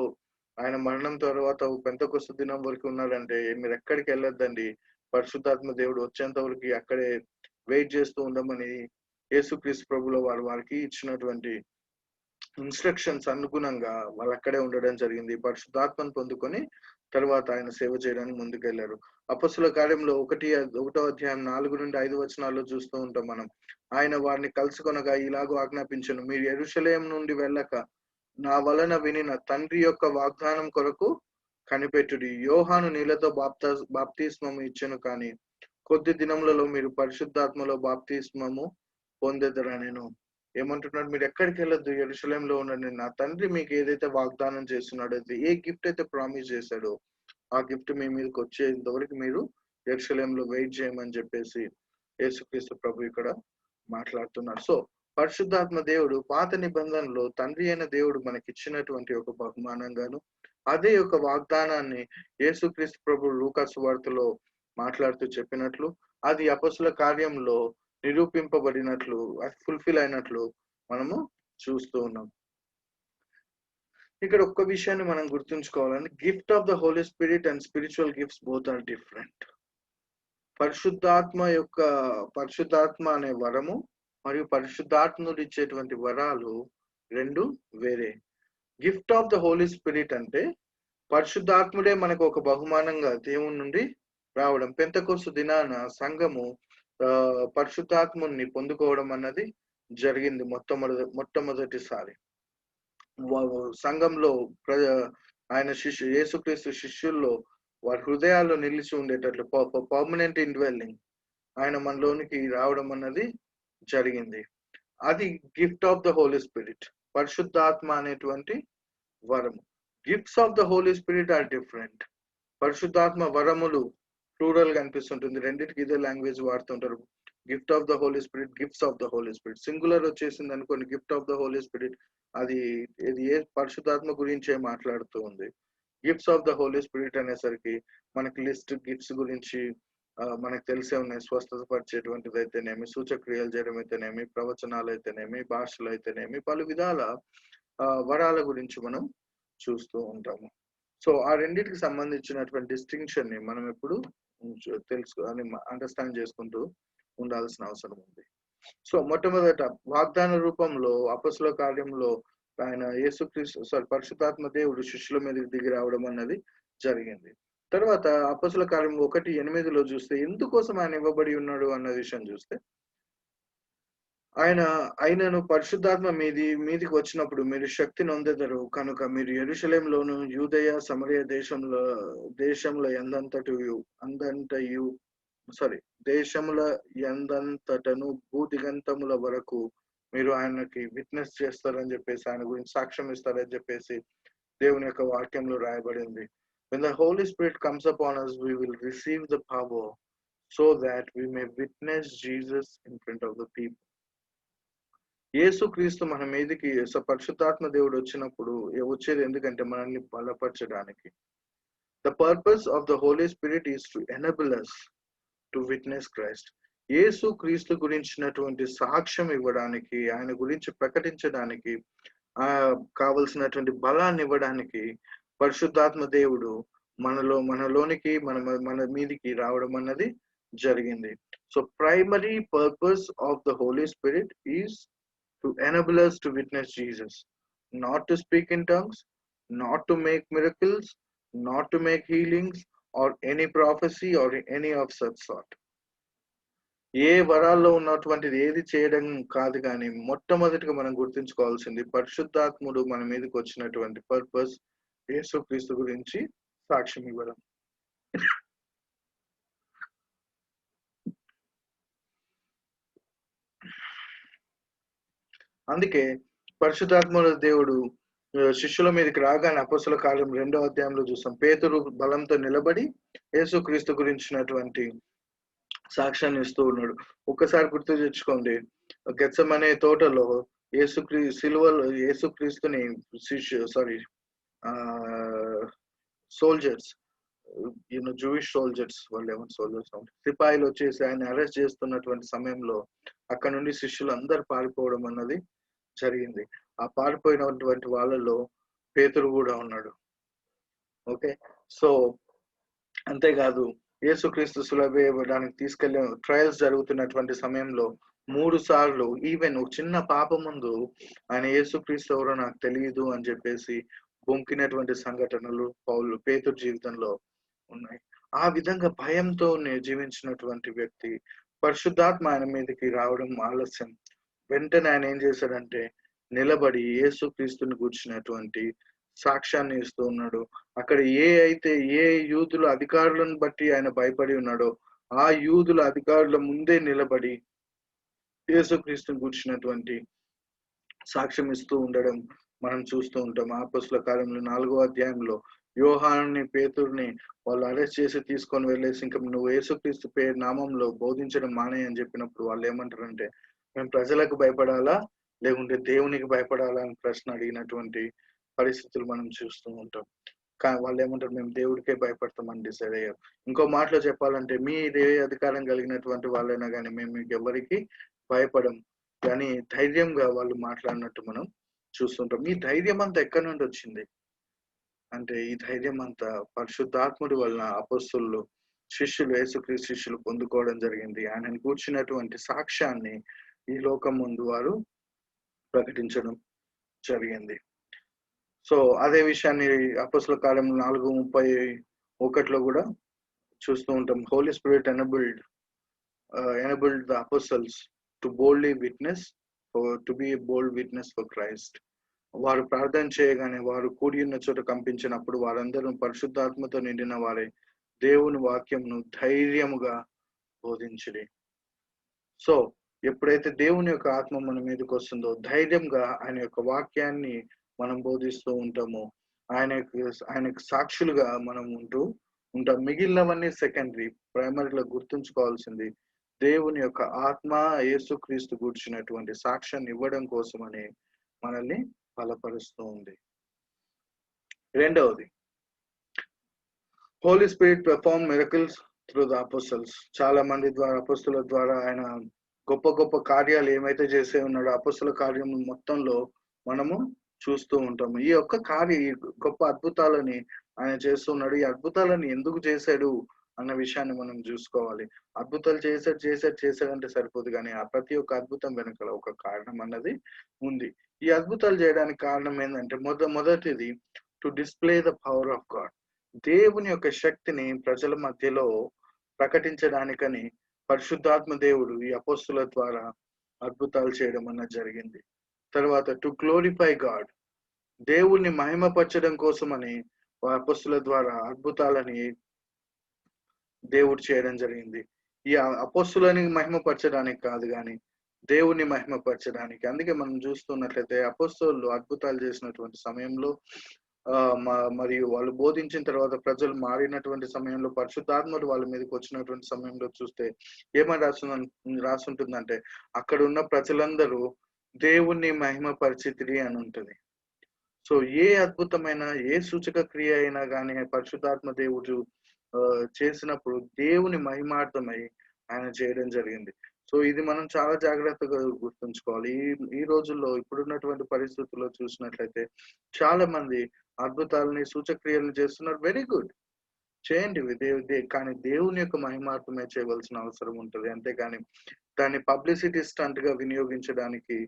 ఆయన మరణం తర్వాత పెంతెకొస్తు దినం వరకు ఉన్నాడంటే, మీరు ఎక్కడికి వెళ్ళొద్దండి, పరిశుద్ధాత్మ దేవుడు వచ్చేంత వరకు అక్కడే వెయిట్ చేస్తూ ఉండమని యేసుక్రీస్తు ప్రభుల వారికి ఇచ్చినటువంటి ఇన్స్ట్రక్షన్స్ అనుగుణంగా వాళ్ళు అక్కడే ఉండడం జరిగింది. పరిశుద్ధాత్మను పొందుకొని తర్వాత ఆయన సేవ చేయడానికి ముందుకెళ్లారు. అపొస్తలుల కార్యంలో 1 అధ్యాయం 4-5 వచనాల్లో చూస్తూ ఉంటాం మనం. ఆయన వారిని కలుసుకొనగా ఇలాగూ ఆజ్ఞాపించెను, మీరు యెరూషలేము నుండి వెళ్ళక నా వలన వినిన తండ్రి యొక్క వాగ్దానం కొరకు కనిపెట్టుడి. యోహాను నీళ్లతో బాప్తిస్మము ఇచ్చెను, కానీ కొద్ది దినములలో మీరు పరిశుద్ధాత్మలో బాప్తిస్మము పొందెదరనెను. ఏమంటున్నాడు? మీరు ఎక్కడికి వెళ్ళొద్దు, యెరూషలేములో ఉండండి. నా తండ్రి మీకు ఏదైతే వాగ్దానం చేస్తున్నాడో, ఏ గిఫ్ట్ అయితే ప్రామిస్ చేశాడో ఆ గిఫ్ట్ మీ మీదకి వచ్చేంతవరకు మీరు యెరూషలేములో వెయిట్ చేయమని చెప్పేసి యేసుక్రీస్తు ప్రభు ఇక్కడ మాట్లాడుతున్నారు. సో పరిశుద్ధాత్మ దేవుడు పాత నిబంధనలో తండ్రి అయిన దేవుడు మనకిచ్చినటువంటి ఒక బహుమానంగాను, అదే యొక్క వాగ్దానాన్ని యేసుక్రీస్తు ప్రభు లూకా సువార్తలో మాట్లాడుతూ చెప్పినట్లు, అది అపొస్తలుల కార్యంలో నిరూపింపబడినట్లు, అది ఫుల్ఫిల్ అయినట్లు మనము చూస్తూ ఉన్నాం. ఇక్కడ ఒక్క విషయాన్ని మనం గుర్తుంచుకోవాలండి. Gift of the Holy Spirit and spiritual gifts both are different. పరిశుద్ధాత్మ అనే వరము మరియు పరిశుద్ధాత్ముడు ఇచ్చేటువంటి వరాలు రెండు వేరే. Gift of the Holy Spirit అంటే పరిశుద్ధాత్ముడే మనకు ఒక బహుమానంగా దేవుని నుండి రావడం. పెంతెకోస్తు దినాన సంఘము పరిశుద్ధాత్ముని పొందుకోవడం అన్నది జరిగింది మొట్టమొదటిసారి. సంఘంలో ఆయన యేసుక్రీస్తు శిష్యుల్లో వారి హృదయాల్లో నిలిచి ఉండేటట్లు పర్మనెంట్ ఇన్వెల్లింగ్ ఆయన మనలోనికి రావడం అన్నది జరిగింది. అది gift of the Holy Spirit, పరిశుద్ధాత్మ అనేటువంటి వరము. Gifts of the Holy Spirit are different. పరిశుద్ధాత్మ వరములు ప్లూరల్ గా అనిపిస్తుంటుంది, రెండింటికి ఇదే లాంగ్వేజ్ వాడుతుంటారు. Gift of the Holy Spirit, gifts of the Holy Spirit. Singular వచ్చేసింది అనుకోండి, gift of the Holy Spirit, అది ఏ పరిశుద్ధాత్మ గురించే మాట్లాడుతూ ఉంది. Gifts of the Holy Spirit అనేసరికి మనకి లిస్ట్ గిఫ్ట్స్ గురించి మనకు తెలిసే ఉన్నాయి. స్వస్థత పరిచేటువంటిది అయితేనేమి, సూచక్రియలు చేయడం అయితేనేమి, ప్రవచనాలు అయితేనేమి, భాషలు అయితేనేమి, పలు విధాల వరాల గురించి మనం చూస్తూ ఉంటాము. సో ఆ రెండింటికి సంబంధించినటువంటి డిస్టింక్షన్ ని మనం ఎప్పుడు తెలుసుకొని అండర్స్టాండ్ చేసుకుంటూ ఉండాల్సిన అవసరం ఉంది. సో మొట్టమొదట వాగ్దాన రూపంలో అపొస్తలుల కార్యంలో ఆయన పరిశుద్ధాత్మ దేవుడు శిష్యుల మీద దిగి రావడం అన్నది జరిగింది. తర్వాత అపొస్తలుల కార్యం 1:8 చూస్తే ఎందుకోసం ఆయన ఇవ్వబడి ఉన్నాడు అన్న విషయం చూస్తే, ఆయనను పరిశుద్ధాత్మ మీదికి వచ్చినప్పుడు మీరు శక్తి నొందెదరు కనుక మీరు యెరూషలేములోను యూదయ సమరయ దేశముల ఎందంతటను భూదిగంతముల వరకు మీరు ఆయనకి విట్నెస్ చేస్తారని చెప్పేసి, ఆయన గురించి సాక్ష్యం ఇస్తారని చెప్పేసి దేవుని యొక్క వాక్యంలో రాయబడింది. When the Holy Spirit comes upon us, we will receive the power so that we may witness Jesus in front of the people. యేసుక్రీస్తు మన మీదకి పరిశుద్ధాత్మ దేవుడు వచ్చినప్పుడు వచ్చేది ఎందుకంటే మనల్ని బలపరచడానికి. The purpose of the Holy Spirit is to enable us to witness Christ. యేసుక్రీస్తు గురించినటువంటి సాక్ష్యం ఇవ్వడానికి, ఆయన గురించి ప్రకటించడానికి కావలసినటువంటి బలాన్ని ఇవ్వడానికి పరిశుద్ధాత్మ దేవుడు మనలోనికి మన మీదికి రావడం అన్నది జరిగింది. So primary purpose of the Holy Spirit is to enable us to witness Jesus, not to speak in tongues, not to make miracles, not to make healings or any prophecy or any of such sort. ఏ వరాల్లో ఉన్నటువంటిది ఏది చేయడం కాదు, కానీ మొట్టమొదటిగా మనం గుర్తుంచుకోవాల్సింది పరిశుద్ధాత్ముడు మన మీదకి వచ్చినటువంటి పర్పస్ యేసుక్రీస్తు గురించి సాక్ష్యం ఇవ్వడం. అందుకే పరిశుద్ధాత్మ దేవుడు శిష్యుల మీదకి రాగానే అపొస్తలుల కార్యం 2వ అధ్యాయంలో చూస్తాం, పేతురు బలంతో నిలబడి యేసుక్రీస్తు గురించినటువంటి సాక్ష్యాన్ని ఇస్తూ ఉన్నాడు. ఒక్కసారి గుర్తు తెచ్చుకోండి, గెత్సెమనే తోటలో యేసుక్రీస్తుని సోల్జర్స్, జూయిష్ సోల్జర్స్, వాళ్ళు ఏమైనా సోల్జర్స్ సిపాయిలు వచ్చేసి ఆయన అరెస్ట్ చేస్తున్నటువంటి సమయంలో అక్కడ నుండి శిష్యులు అందరు పారిపోవడం అన్నది జరిగింది. ఆ పారిపోయినటువంటి వాళ్ళలో పేతురు కూడా ఉన్నాడు. ఓకే, సో అంతేకాదు యేసుక్రీస్తు సులభ ఇవ్వడానికి తీసుకెళ్లే ట్రయల్స్ జరుగుతున్నటువంటి సమయంలో 3 సార్లు ఈవెన్ ఒక చిన్న పాప ముందు ఆయన యేసుక్రీస్తు ఎవరో నాకు తెలీదు అని చెప్పేసి బొంకినటువంటి సంఘటనలు పేతురు జీవితంలో ఉన్నాయి. ఆ విధంగా భయంతోనే జీవించినటువంటి వ్యక్తి పరిశుద్ధాత్మ ఆయన మీదకి రావడం ఆలస్యం. వెంటనే ఆయన ఏం చేశాడంటే నిలబడి యేసుక్రీస్తుని గూర్చినటువంటి సాక్ష్యాన్ని ఇస్తూ ఉన్నాడు. అక్కడ అయితే ఏ యూదుల అధికారులను బట్టి ఆయన భయపడి ఉన్నాడో ఆ యూదుల అధికారుల ముందే నిలబడి యేసుక్రీస్తుని గూర్చినటువంటి సాక్ష్యం ఇస్తూ ఉండడం మనం చూస్తూ ఉంటాం. అపోస్తలుల కార్యములు 4వ అధ్యాయంలో యోహానుని, పేతురుని వాళ్ళు అరెస్ట్ చేసి తీసుకొని వెళ్ళేసి ఇంక నువ్వు యేసుక్రీస్తు పేరు నామంలో బోధించడం మానేయ్ అని చెప్పినప్పుడు వాళ్ళు ఏమంటారంటే మేము ప్రజలకు భయపడాలా లేకుంటే దేవునికి భయపడాలా అని ప్రశ్న అడిగినటువంటి పరిస్థితులు మనం చూస్తూ ఉంటాం. వాళ్ళు ఏమంటారు మేము దేవుడికే భయపడతామని డిసైడ్ అయ్యారు. ఇంకో మాటలో చెప్పాలంటే మీదే అధికారం కలిగినటువంటి వాళ్ళైనా కానీ మేము మీకు ఎవరికి భయపడం కానీ ధైర్యంగా వాళ్ళు మాట్లాడినట్టు మనం చూస్తుంటాం. ఈ ధైర్యం అంతా ఎక్కడి నుండి వచ్చింది అంటే ఈ ధైర్యం అంతా పరిశుద్ధాత్ముడి వలన అపొస్తలులు శిష్యులు యేసుక్రీస్తు శిష్యులు పొందుకోవడం జరిగింది. ఆయనను కూర్చున్నటువంటి సాక్ష్యాన్ని ఈ లోకం ముందు వారు ప్రకటించడం జరిగింది. సో అదే విషయాన్ని అపొస్తలుల కార్యములు 4:31లో కూడా చూస్తూ ఉంటాం. Holy Spirit enabled the apostles to boldly witness or to be a bold witness for Christ. వారు ప్రార్థన చేయగానే వారు కూడి ఉన్న చోట కంపించినప్పుడు వారందరూ పరిశుద్ధాత్మతో నిండిన వారే దేవుని వాక్యంను ధైర్యముగా బోధించిరి. సో ఎప్పుడైతే దేవుని యొక్క ఆత్మ మన మీదకి వస్తుందో ధైర్యంగా ఆయన యొక్క వాక్యాన్ని మనం బోధిస్తూ ఉంటామో ఆయనకు సాక్షులుగా మనం ఉంటాం. మిగిలినవన్నీ సెకండరీ. ప్రైమరీలో గుర్తుంచుకోవాల్సింది దేవుని యొక్క ఆత్మ యేసుక్రీస్తు గూర్చినటువంటి సాక్ష్యాన్ని ఇవ్వడం కోసమని మనల్ని బలపరుస్తూ ఉంది. రెండవది Holy Spirit perform miracles through the apostles. చాలా మంది ద్వారా అపోస్తలుల ద్వారా ఆయన గొప్ప గొప్ప కార్యాలు ఏమైతే చేసే ఉన్నాడో అపోస్తల కార్యం మొత్తంలో మనము చూస్తూ ఉంటాము. ఈ గొప్ప అద్భుతాలని ఆయన చేస్తున్నాడు. ఈ అద్భుతాలను ఎందుకు చేశాడు అన్న విషయాన్ని మనం చూసుకోవాలి. అద్భుతాలు చేశాడంటే సరిపోదు కానీ ఆ ప్రతి ఒక్క అద్భుతం వెనుకల ఒక కారణం అన్నది ఉంది. ఈ అద్భుతాలు చేయడానికి కారణం ఏంటంటే మొదటిది to display the power of God. దేవుని యొక్క శక్తిని ప్రజల మధ్యలో ప్రకటించడానికని పరిశుద్ధాత్మ దేవుడు ఈ అపోస్తుల ద్వారా అద్భుతాలు చేయడం అన్నది జరిగింది. తర్వాత టు గ్లోరిఫై గాడ్, దేవుణ్ణి మహిమపరచడం కోసమని అపోస్తుల ద్వారా అద్భుతాలని దేవుడు చేయడం జరిగింది. ఈ అపోస్తులని మహిమపరచడానికి కాదు కానీ దేవుని మహిమపరచడానికి. అందుకే మనం చూస్తున్నట్లయితే అపోస్తలులు అద్భుతాలు చేసినటువంటి సమయంలో మరియు వాళ్ళు బోధించిన తర్వాత ప్రజలు మారినటువంటి సమయంలో పరిశుద్ధాత్ముడు వాళ్ళ మీదకి వచ్చినటువంటి సమయంలో చూస్తే ఏమని రాసుంటుందంటే అక్కడ ఉన్న ప్రజలందరూ దేవుణ్ణి మహిమపరిచితిరి అని ఉంటది. సో ఏ అద్భుతమైన ఏ సూచక క్రియ అయినా కానీ పరిశుద్ధాత్మ దేవుడు చేసినప్పుడు దేవుని మహిమార్థమై ఆయన చేయడం జరిగింది. సో ఇది మనం చాలా జాగ్రత్తగా గుర్తుంచుకోవాలి. ఈ రోజుల్లో ఇప్పుడున్నటువంటి పరిస్థితుల్లో చూసినట్లయితే చాలా మంది అద్భుతాలని సూచక్రియలను చేస్తున్నారు. వెరీ గుడ్, చేయండి. కానీ దేవుని యొక్క మహిమార్థమే చేయవలసిన అవసరం ఉంటుంది. అంతేకాని దాన్ని పబ్లిసిటీ స్టంట్ గా వినియోగించడానికి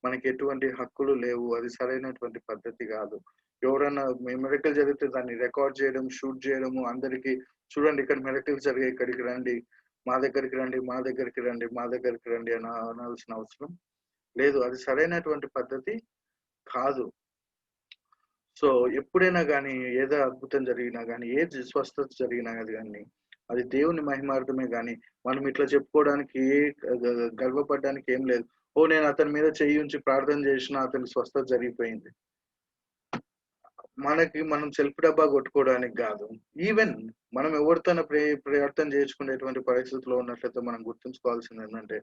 మనకి ఎటువంటి హక్కులు లేవు. అది సరైనటువంటి పద్ధతి కాదు. ఎవరైనా మిరకల్ జరిగితే దాన్ని రికార్డ్ చేయడం, షూట్ చేయడము, అందరికి చూడండి ఇక్కడ మిరకల్స్ జరిగాయి, ఇక్కడికి రండి, మా దగ్గరికి రండి అని అనాల్సిన అవసరం లేదు. అది సరైనటువంటి పద్ధతి కాదు. సో ఎప్పుడైనా కానీ ఏదో అద్భుతం జరిగినా కానీ ఏది స్వస్థత జరిగినా కానీ అది దేవుని మహిమార్థమే కానీ మనం ఇట్లా చెప్పుకోవడానికి గర్వపడడానికి ఏం లేదు. నేను అతని మీద చెయ్యి ఉంచి ప్రార్థన చేసినా అతనికి స్వస్థత జరిగిపోయింది. మనం సెల్ఫ్ డబ్బా కొట్టుకోవడానికి కాదు. ఈవెన్ మనం ఎవరితో ప్రార్థన చేసుకునేటువంటి పరిస్థితిలో ఉన్నట్లయితే మనం గుర్తుంచుకోవాల్సింది ఏంటంటే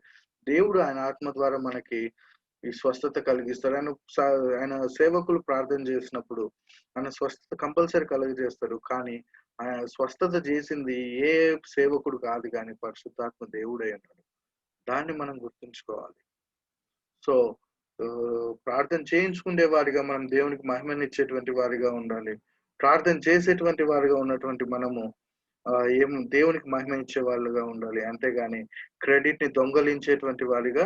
దేవుడు ఆయన ఆత్మ ద్వారా మనకి ఈ స్వస్థత కలిగిస్తాడు. ఆయన సేవకులు ప్రార్థన చేసినప్పుడు ఆయన స్వస్థత కంపల్సరీ కలిగజేస్తాడు. కానీ ఆయన స్వస్థత చేసింది ఏ సేవకుడు కాదు కానీ పరిశుద్ధాత్మ దేవుడే అన్నాడు. దాన్ని మనం గుర్తుంచుకోవాలి. సో ప్రార్థన చేయించుకునే వారిగా మనం దేవునికి మహిమనిచ్చేటువంటి వారిగా ఉండాలి. ప్రార్థన చేసేటువంటి వారిగా ఉన్నటువంటి మనము దేవునికి మహిమ ఇచ్చే వాళ్ళుగా ఉండాలి. అంతేగాని క్రెడిట్ ని దొంగలించేటువంటి వారిగా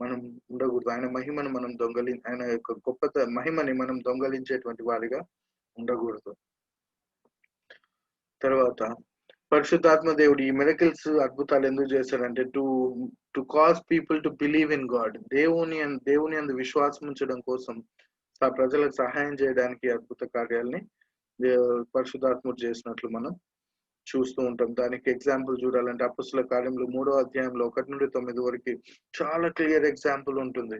మనం ఉండకూడదు. ఆయన మహిమను మనం ఆయన యొక్క మహిమని మనం దొంగలించేటువంటి వారిగా ఉండకూడదు. తర్వాత పరిశుద్ధాత్మ దేవుడు ఈ మిరకిల్స్ అద్భుతాలు ఎందుకు చేశాడంటే to cause people to believe in God. దేవుని యందు విశ్వాసం ఉంచడం కోసం ప్రజలకు సహాయం చేయడానికి అద్భుత కార్యాలని పరిశుద్ధాత్ముడు చేసినట్లు మనం చూస్తూ ఉంటాం. దానికి ఎగ్జాంపుల్ చూడాలంటే అపొస్తలుల కార్యములు 3వ అధ్యాయంలో 1-9 వరకు చాలా క్లియర్ ఎగ్జాంపుల్ ఉంటుంది.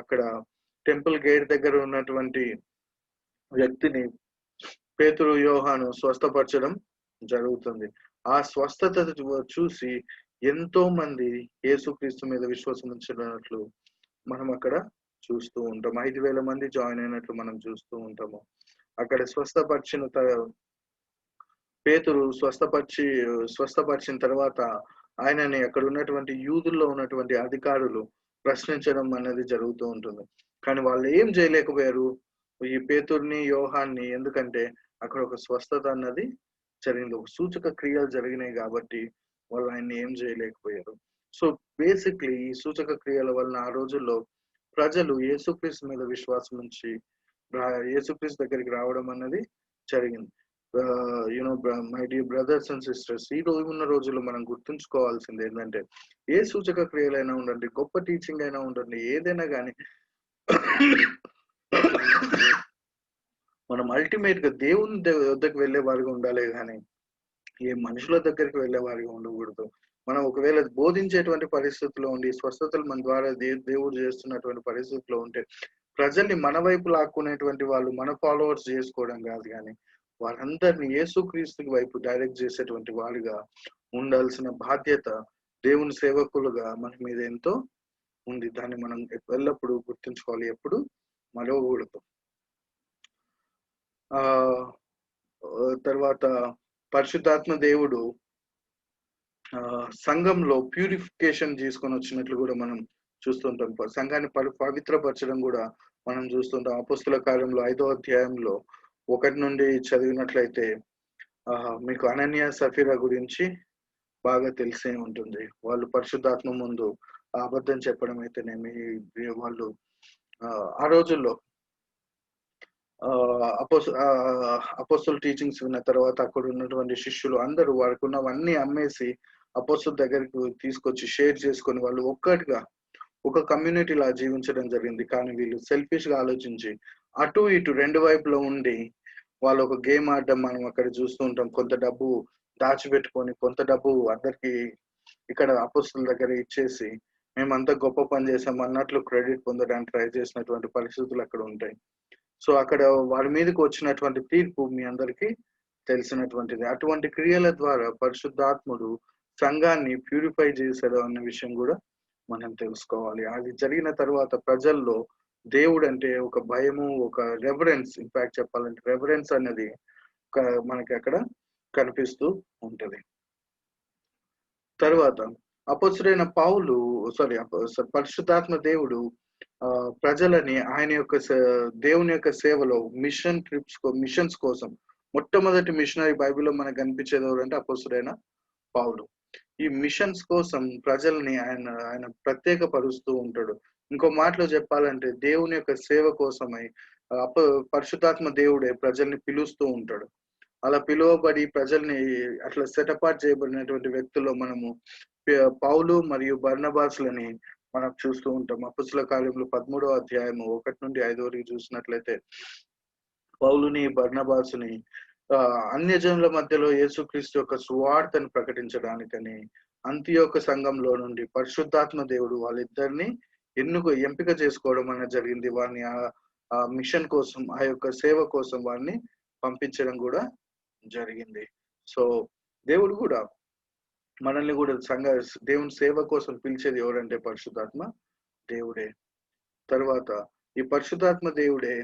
అక్కడ టెంపుల్ గేట్ దగ్గర ఉన్నటువంటి వ్యక్తిని పేతురు, యోహాను స్వస్థపరచడం జరుగుతుంది. ఆ స్వస్థత చూసి ఎంతో మంది యేసుక్రీస్తు మీద విశ్వాసం ఉంచినట్లు మనం అక్కడ చూస్తూ ఉంటాం. 5,000 మంది జాయిన్ అయినట్లు మనం చూస్తూ ఉంటాము. అక్కడ పేతురు స్వస్థపరిచిన తర్వాత ఆయనని అక్కడ ఉన్నటువంటి యూదుల్లో ఉన్నటువంటి అధికారులు ప్రశ్నించడం అనేది జరుగుతూ ఉంటుంది. కానీ వాళ్ళు ఏం చేయలేకపోయారు ఈ పేతుర్ని, యోహాన్ని. ఎందుకంటే అక్కడ ఒక స్వస్థత అన్నది జరిగింది. ఒక సూచక క్రియలు జరిగినాయి కాబట్టి వాళ్ళు ఆయన్ని ఏం చేయలేకపోయారు. సో బేసిక్లీ ఈ సూచక క్రియల వలన ఆ రోజుల్లో ప్రజలు యేసుక్రీస్తు మీద విశ్వాసం ఉంచి యేసుక్రీస్తు దగ్గరికి రావడం అన్నది జరిగింది. My dear brothers and sisters, ఈ రోజు ఉన్న రోజుల్లో మనం గుర్తుంచుకోవాల్సింది ఏంటంటే ఏ సూచక క్రియలైనా ఉండండి, గొప్ప టీచింగ్ అయినా ఉండండి, ఏదైనా కానీ మనం అల్టిమేట్ గా దేవుని వద్దకు వెళ్లే వారిగా ఉండాలి కానీ ఏ మనుషుల దగ్గరికి వెళ్లే వారిగా ఉండకూడదు. మనం ఒకవేళ బోధించేటువంటి పరిస్థితుల్లో ఉండి స్వస్థతలు మన ద్వారా దేవుడు చేస్తున్నటువంటి పరిస్థితుల్లో ఉంటే ప్రజల్ని మన వైపు లాక్కునేటువంటి వాళ్ళు మన ఫాలోవర్స్ చేసుకోవడం కాదు, కానీ వారందరినీ యేసుక్రీస్తు వైపు డైరెక్ట్ చేసేటువంటి వారిగా ఉండాల్సిన బాధ్యత దేవుని సేవకులుగా మన మీద ఎంతో ఉంది. దాన్ని మనం ఎల్లప్పుడూ గుర్తుంచుకోవాలి, ఎప్పుడు మరవకూడదు. తర్వాత పరిశుద్ధాత్మ దేవుడు సంఘంలో ప్యూరిఫికేషన్ తీసుకొని వచ్చినట్లు కూడా మనం చూస్తుంటాం. సంఘాన్ని పవిత్రపరచడం కూడా మనం చూస్తుంటాం. అపొస్తలుల కార్యంలో 5వ అధ్యాయంలో 1 నుండి చదివినట్లయితే మీకు అనన్య సఫీరా గురించి బాగా తెలిసే ఉంటుంది. వాళ్ళు పరిశుద్ధాత్మ ముందు అబద్ధం చెప్పడం అయితేనేమి, వాళ్ళు ఆ రోజుల్లో అపోస్తల్ టీచింగ్స్ విన్న తర్వాత అక్కడ ఉన్నటువంటి శిష్యులు అందరూ వారికి ఉన్నవన్నీ అమ్మేసి అపోస్తల్ దగ్గరికి తీసుకొచ్చి షేర్ చేసుకొని వాళ్ళు ఒక్కటిగా ఒక కమ్యూనిటీ లా జీవించడం జరిగింది. కానీ వీళ్ళు సెల్ఫిష్ గా ఆలోచించి అటు ఇటు రెండు వైపులో ఉండి వాళ్ళు ఒక గేమ్ ఆడడం మనం అక్కడ చూస్తూ ఉంటాం. కొంత డబ్బు దాచిపెట్టుకొని కొంత డబ్బు అందరికి ఇక్కడ అపోస్తల దగ్గర ఇచ్చేసి మేమంతా గొప్ప పని చేసాం అన్నట్లు క్రెడిట్ పొందడానికి ట్రై చేసినటువంటి పరిస్థితులు అక్కడ ఉంటాయి. సో అక్కడ వారి మీదకి వచ్చినటువంటి తీర్పు మీ అందరికీ తెలిసినటువంటిది. అటువంటి క్రియల ద్వారా పరిశుద్ధాత్ముడు సంఘాన్ని ప్యూరిఫై చేశాడు అన్న విషయం కూడా మనం తెలుసుకోవాలి. అది జరిగిన తర్వాత ప్రజల్లో దేవుడు అంటే ఒక భయము, ఒక రెవరెన్స్, ఇన్ఫాక్ట్ చెప్పాలంటే రెవరెన్స్ అనేది మనకి అక్కడ కనిపిస్తూ ఉంటది. తర్వాత అపొస్తలుడైన పౌలు పరిశుద్ధాత్మ దేవుడు ప్రజలని ఆయన యొక్క దేవుని యొక్క సేవలో మిషన్స్ కోసం మొట్టమొదటి మిషనరీ బైబిల్లో మనకు కనిపించేది ఎవరంటే అపొస్తలుడైన పౌలు. ఈ మిషన్స్ కోసం ప్రజల్ని ఆయన ప్రత్యేక పరుస్తూ ఉంటాడు. ఇంకో మాటలో చెప్పాలంటే దేవుని యొక్క సేవ కోసమై పరిశుద్ధాత్మ దేవుడే ప్రజల్ని పిలుస్తూ ఉంటాడు. అలా పిలువబడి ప్రజల్ని అట్లా సెటపార్ట్ చేయబడినటువంటి వ్యక్తుల్లో మనము పౌలు మరియు బర్నబాసులని మనం చూస్తూ ఉంటాం. అపొస్తలుల కార్యములు 13వ అధ్యాయము 1 నుండి 5 వరకు చూసినట్లయితే పౌలుని, బర్నబాసుని అన్యజనుల మధ్యలో యేసుక్రీస్తు యొక్క సువార్తను ప్రకటించడానికని అంతియోక సంఘంలో నుండి పరిశుద్ధాత్మ దేవుడు వాళ్ళిద్దరిని ఎంపిక చేసుకోవడం అనేది జరిగింది. వారిని ఆ మిషన్ కోసం, ఆ యొక్క సేవ కోసం వారిని పంపించడం కూడా జరిగింది. సో దేవుడు కూడా మనల్ని కూడా దేవుని సేవ కోసం పిలిచేది ఎవరంటే పరిశుద్ధాత్మ దేవుడే. తర్వాత ఈ పరిశుద్ధాత్మ దేవుడే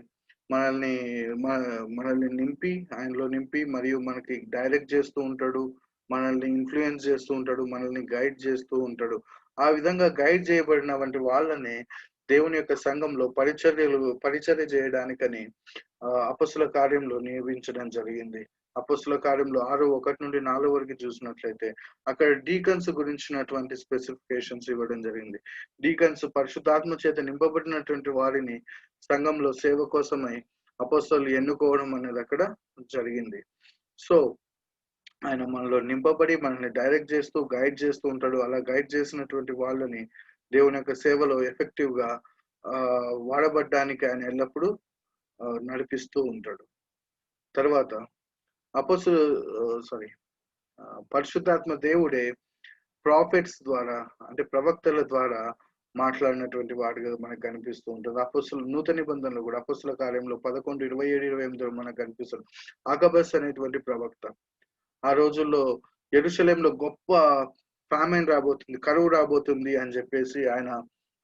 మనల్ని నింపి, ఆయనలో నింపి మరియు మనకి డైరెక్ట్ చేస్తూ ఉంటాడు, మనల్ని ఇన్ఫ్లుయెన్స్ చేస్తూ ఉంటాడు, మనల్ని గైడ్ చేస్తూ ఉంటాడు. ఆ విధంగా గైడ్ చేయబడిన వంటి వాళ్ళని దేవుని యొక్క సంఘంలో పరిచర్య చేయడానికని అపొస్తలుల కార్యంలో నియమించడం జరిగింది. అపోస్తుల కార్యంలో 6:1-4 వరకు చూసినట్లయితే అక్కడ డీకన్స్ గురించినటువంటి స్పెసిఫికేషన్స్ ఇవ్వడం జరిగింది. డీకన్స్ పరిశుద్ధాత్మ చేత నింపబడినటువంటి వారిని సంఘంలో సేవ కోసమై అపోస్తలులు ఎన్నుకోవడం అనేది అక్కడ జరిగింది. సో ఆయన మనలో నింపబడి మనల్ని డైరెక్ట్ చేస్తూ గైడ్ చేస్తూ ఉంటాడు. అలా గైడ్ చేసినటువంటి వాళ్ళని దేవుని యొక్క సేవలో ఎఫెక్టివ్ గా వాడబడ్డానికి ఆయన ఎల్లప్పుడూ నడిపిస్తూ ఉంటాడు. తర్వాత అపోస్తులు పరిశుద్ధాత్మ దేవుడే ప్రాఫిట్స్ ద్వారా అంటే ప్రవక్తల ద్వారా మాట్లాడినటువంటి వాడిగా మనకు కనిపిస్తూ ఉంటుంది. అపోస్తులు నూతన నిబంధనలు కూడా అపోస్తుల కార్యంలో 11:27-28 మనకు కనిపిస్తుంది. అగబస్ అనేటువంటి ప్రవక్త ఆ రోజుల్లో యెరూషలేంలో గొప్ప ఫ్యామిన్ రాబోతుంది, కరువు రాబోతుంది అని చెప్పేసి ఆయన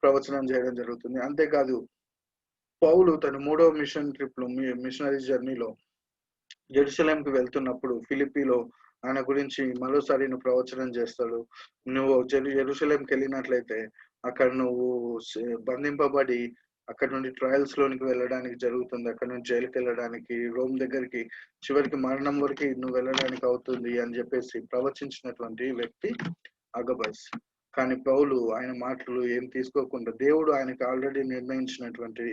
ప్రవచనం చేయడం జరుగుతుంది. అంతేకాదు పౌలు తన 3వ మిషన్ ట్రిప్ లో మిషనరీ జర్నీలో జెరూసలేంకి వెళ్తున్నప్పుడు ఫిలిప్పీలో ఆయన గురించి మరోసారి ప్రవచనం చేస్తాడు. నువ్వు జెరూసలేంకి వెళ్ళినట్లయితే అక్కడ నువ్వు బంధింపబడి అక్కడ నుండి ట్రయల్స్ లోనికి వెళ్ళడానికి జరుగుతుంది, అక్కడ నుంచి జైలుకి వెళ్ళడానికి, రోమ్ దగ్గరికి చివరికి మరణం వరకు నువ్వు వెళ్ళడానికి అవుతుంది అని చెప్పేసి ప్రవచించినటువంటి వ్యక్తి అగబస్. కానీ పౌలు ఆయన మాటలు ఏం తీసుకోకుండా దేవుడు ఆయనకు ఆల్రెడీ నిర్ణయించినటువంటి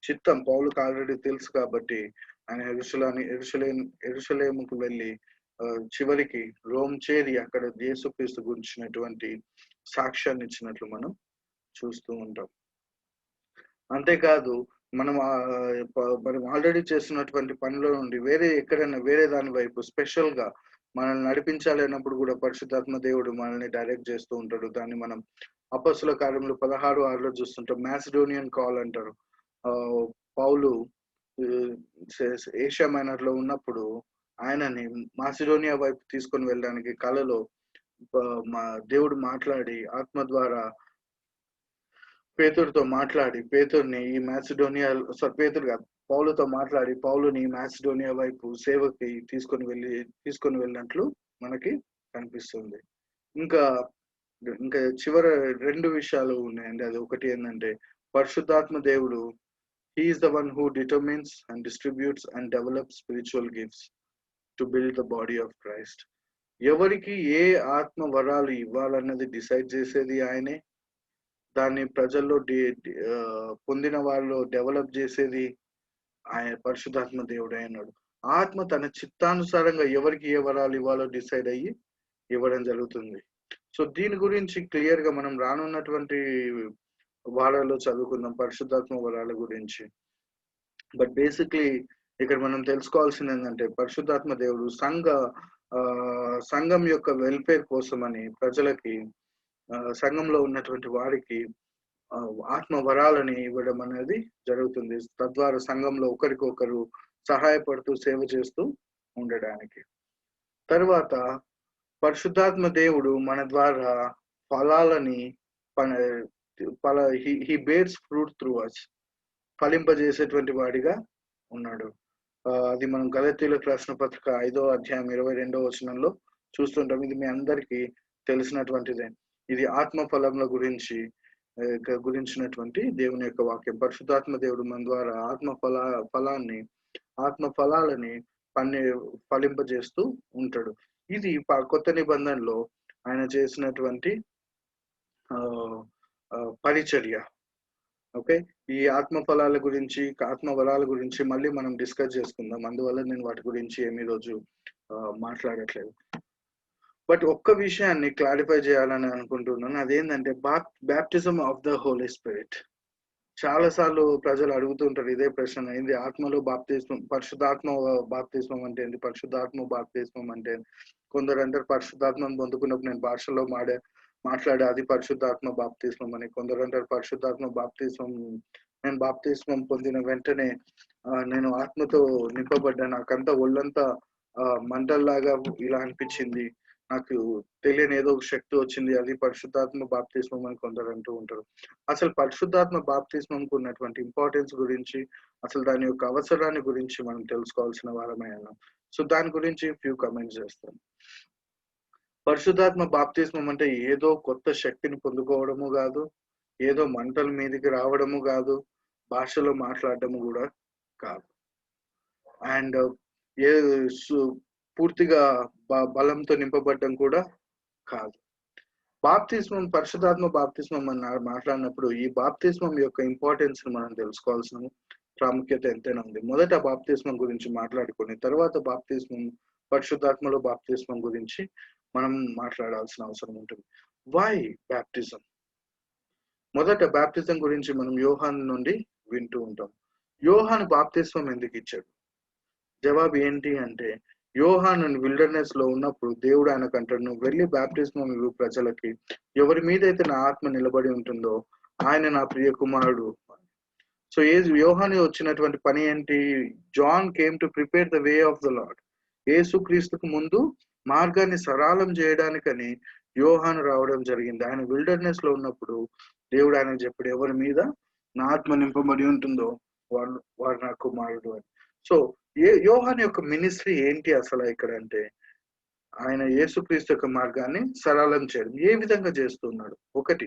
చిత్తం పౌలుకు ఆల్రెడీ తెలుసు కాబట్టి ఆయన యెరూషలేముకు వెళ్ళి చివరికి రోమ్ చేరి అక్కడ యేసుక్రీస్తు గురించినటువంటి సాక్ష్యాన్ని ఇచ్చినట్లు మనం చూస్తూ ఉంటాం. అంతేకాదు మనం ఆల్రెడీ చేస్తున్నటువంటి పనిలో నుండి ఎక్కడైనా వేరే దాని వైపు స్పెషల్ గా మనల్ని నడిపించాలి అన్నప్పుడు కూడా పరిశుద్ధాత్మ దేవుడు మనల్ని డైరెక్ట్ చేస్తూ ఉంటాడు. దాన్ని మనం అపోస్తుల కార్యంలో 16:6 చూస్తుంటాం. మాసిడోనియన్ కాల్ అంటారు. పౌలు ఏషియా మైనర్ లో ఉన్నప్పుడు ఆయనని మాసిడోనియా వైపు తీసుకొని వెళ్ళడానికి కలలో మా దేవుడు మాట్లాడి ఆత్మ ద్వారా పేతురుతో మాట్లాడి పేతుర్ని ఈ పేతురు పౌలుతో మాట్లాడి పౌలుని మాసిడోనియా వైపు సేవకి తీసుకొని వెళ్ళినట్లు మనకి కనిపిస్తుంది. ఇంకా చివరి 2 విషయాలు ఉన్నాయండి. అది ఒకటి ఏంటంటే పరిశుద్ధాత్మ దేవుడు he is the one who determines and distributes and develops spiritual gifts to build the body of Christ. ఎవరికి ఏ ఆత్మ వరాలు ఇవ్వాలన్నది డిసైడ్ చేసేది ఆయనే. దాన్ని ప్రజల్లో పొందిన వాళ్ళు డెవలప్ చేసేది ఆయన పరిశుద్ధాత్మ దేవుడే అన్నాడు. ఆత్మ తన చిత్తానుసారంగా ఎవరికి ఏ వరాలు ఇవ్వాలో డిసైడ్ అయ్యి ఇవ్వడం జరుగుతుంది. సో దీని గురించి క్లియర్ గా మనం రానున్నటువంటి వారాల్లో చదువుకుందాం పరిశుద్ధాత్మ వరాల గురించి. బట్ బేసిక్లీ ఇక్కడ మనం తెలుసుకోవాల్సింది ఏంటంటే పరిశుద్ధాత్మ దేవుడు సంఘం యొక్క వెల్ఫేర్ కోసమని ప్రజలకి సంఘంలో ఉన్నటువంటి వారికి ఆత్మ వరాలని ఇవ్వడం అనేది జరుగుతుంది. తద్వారా సంఘంలో ఒకరికొకరు సహాయపడుతూ సేవ చేస్తూ ఉండడానికి. తర్వాత పరిశుద్ధాత్మ దేవుడు మన ద్వారా ఫలాలని he bears fruit through us ఫలింపజేసేటువంటి వాడిగా ఉన్నాడు. అది మనం గలతీయులకు రాసిన పత్రిక 5వ అధ్యాయం 22వ వచనంలో చూస్తుంటాం. ఇది మీ అందరికీ తెలిసినటువంటిదే. ఇది ఆత్మ ఫలముల గురించినటువంటి దేవుని యొక్క వాక్యం. పరిశుద్ధాత్మ దేవుడు మన ద్వారా ఆత్మ ఫలాలని ఫలింపజేస్తూ ఉంటాడు. ఇది కొత్త నిబంధనలో ఆయన చేసినటువంటి పరిచర్య. ఓకే, ఈ ఆత్మ ఫలాల గురించి ఆత్మ వరాల గురించి మళ్ళీ మనం డిస్కస్ చేసుకుందాం. అందువల్ల నేను వాటి గురించి ఏమి రోజు మాట్లాడట్లేదు. బట్ ఒక్క విషయాన్ని క్లారిఫై చేయాలని అనుకుంటున్నాను. అదేంటంటే baptism of the Holy Spirit. చాలా సార్లు ప్రజలు అడుగుతుంటారు ఇదే ప్రశ్న, ఏంది ఆత్మలో బాప్తిస్మం, పరిశుద్ధాత్మ బాప్తిస్మం అంటే ఏంటి, పరిశుద్ధాత్మ బాప్తిస్మం అంటే కొందరు అంటారు పరిశుద్ధాత్మను పొందుకున్నప్పుడు నేను భాషలో మాట్లాడే అది పరిశుద్ధాత్మ బాప్తిస్మం అని. కొందరు అంటారు పరిశుద్ధాత్మ బాప్తిస్మం నేను బాప్తిస్మం పొందిన వెంటనే నేను ఆత్మతో నింపబడ్డా, నాకంతా ఒళ్ళంతా మంటల్లాగా ఇలా అనిపించింది, నాకు తెలియని ఏదో ఒక శక్తి వచ్చింది, అది పరిశుద్ధాత్మ బాప్తిస్మం అని కొందరు అంటూ ఉంటారు. అసలు పరిశుద్ధాత్మ బాప్తిస్మంకు ఉన్నటువంటి ఇంపార్టెన్స్ గురించి, అసలు దాని యొక్క అవసరాన్ని గురించి మనం తెలుసుకోవాల్సిన వారమే అన్నాం. సో దాని గురించి ఫ్యూ కమెంట్స్ చేస్తాను. పరిశుద్ధాత్మ బాప్తిస్మం అంటే ఏదో కొత్త శక్తిని పొందుకోవడము కాదు, ఏదో మంటల మీదకి రావడము కాదు, భాషలో మాట్లాడటము కూడా కాదు. అండ్ పూర్తిగా బలంతో నింపబడడం కూడా కాదు. బాప్తిస్మం, పరిశుద్ధాత్మ బాప్తిస్మం అని మాట్లాడినప్పుడు ఈ బాప్తిస్మం యొక్క ఇంపార్టెన్స్ మనం తెలుసుకోవాల్సిన ప్రాముఖ్యత ఎంతైనా ఉంది. మొదట బాప్తిస్మం గురించి మాట్లాడుకొని తర్వాత బాప్తిస్మం, పరిశుద్ధాత్మలో బాప్తిస్మం గురించి మనం మాట్లాడాల్సిన అవసరం ఉంటుంది. Why baptism? మొదట బాప్తిజం గురించి మనం యోహాను నుండి వింటూ ఉంటాం. యోహాను బాప్తిస్మం ఎందుకు ఇచ్చాడు? జవాబు ఏంటి అంటే, యోహాను విల్డర్నెస్ లో ఉన్నప్పుడు దేవుడు ఆయనకు అంటాడు, నువ్వు వెళ్ళి బాప్తిస్మం ఇవ్వు ప్రజలకి, ఎవరి మీద అయితే నా ఆత్మ నిలబడి ఉంటుందో ఆయన నా ప్రియ కుమారుడు. సో యోహాను వచ్చినటువంటి పని ఏంటి? John came to prepare the way of the Lord. యేసుక్రీస్తుకు ముందు మార్గాన్ని సరళం చేయడానికని యోహాను రావడం జరిగింది. ఆయన విల్డర్నెస్ లో ఉన్నప్పుడు దేవుడు ఆయనకు చెప్పాడు, ఎవరి మీద నా ఆత్మ నింపబడి ఉంటుందో వాడు నా కుమారుడు అని. సో యోహాను యొక్క మినిస్ట్రీ ఏంటి అసలు ఇక్కడ అంటే, ఆయన యేసుక్రీస్తు యొక్క మార్గాన్ని సరళం చేయడం. ఏ విధంగా చేస్తున్నాడు? ఒకటి,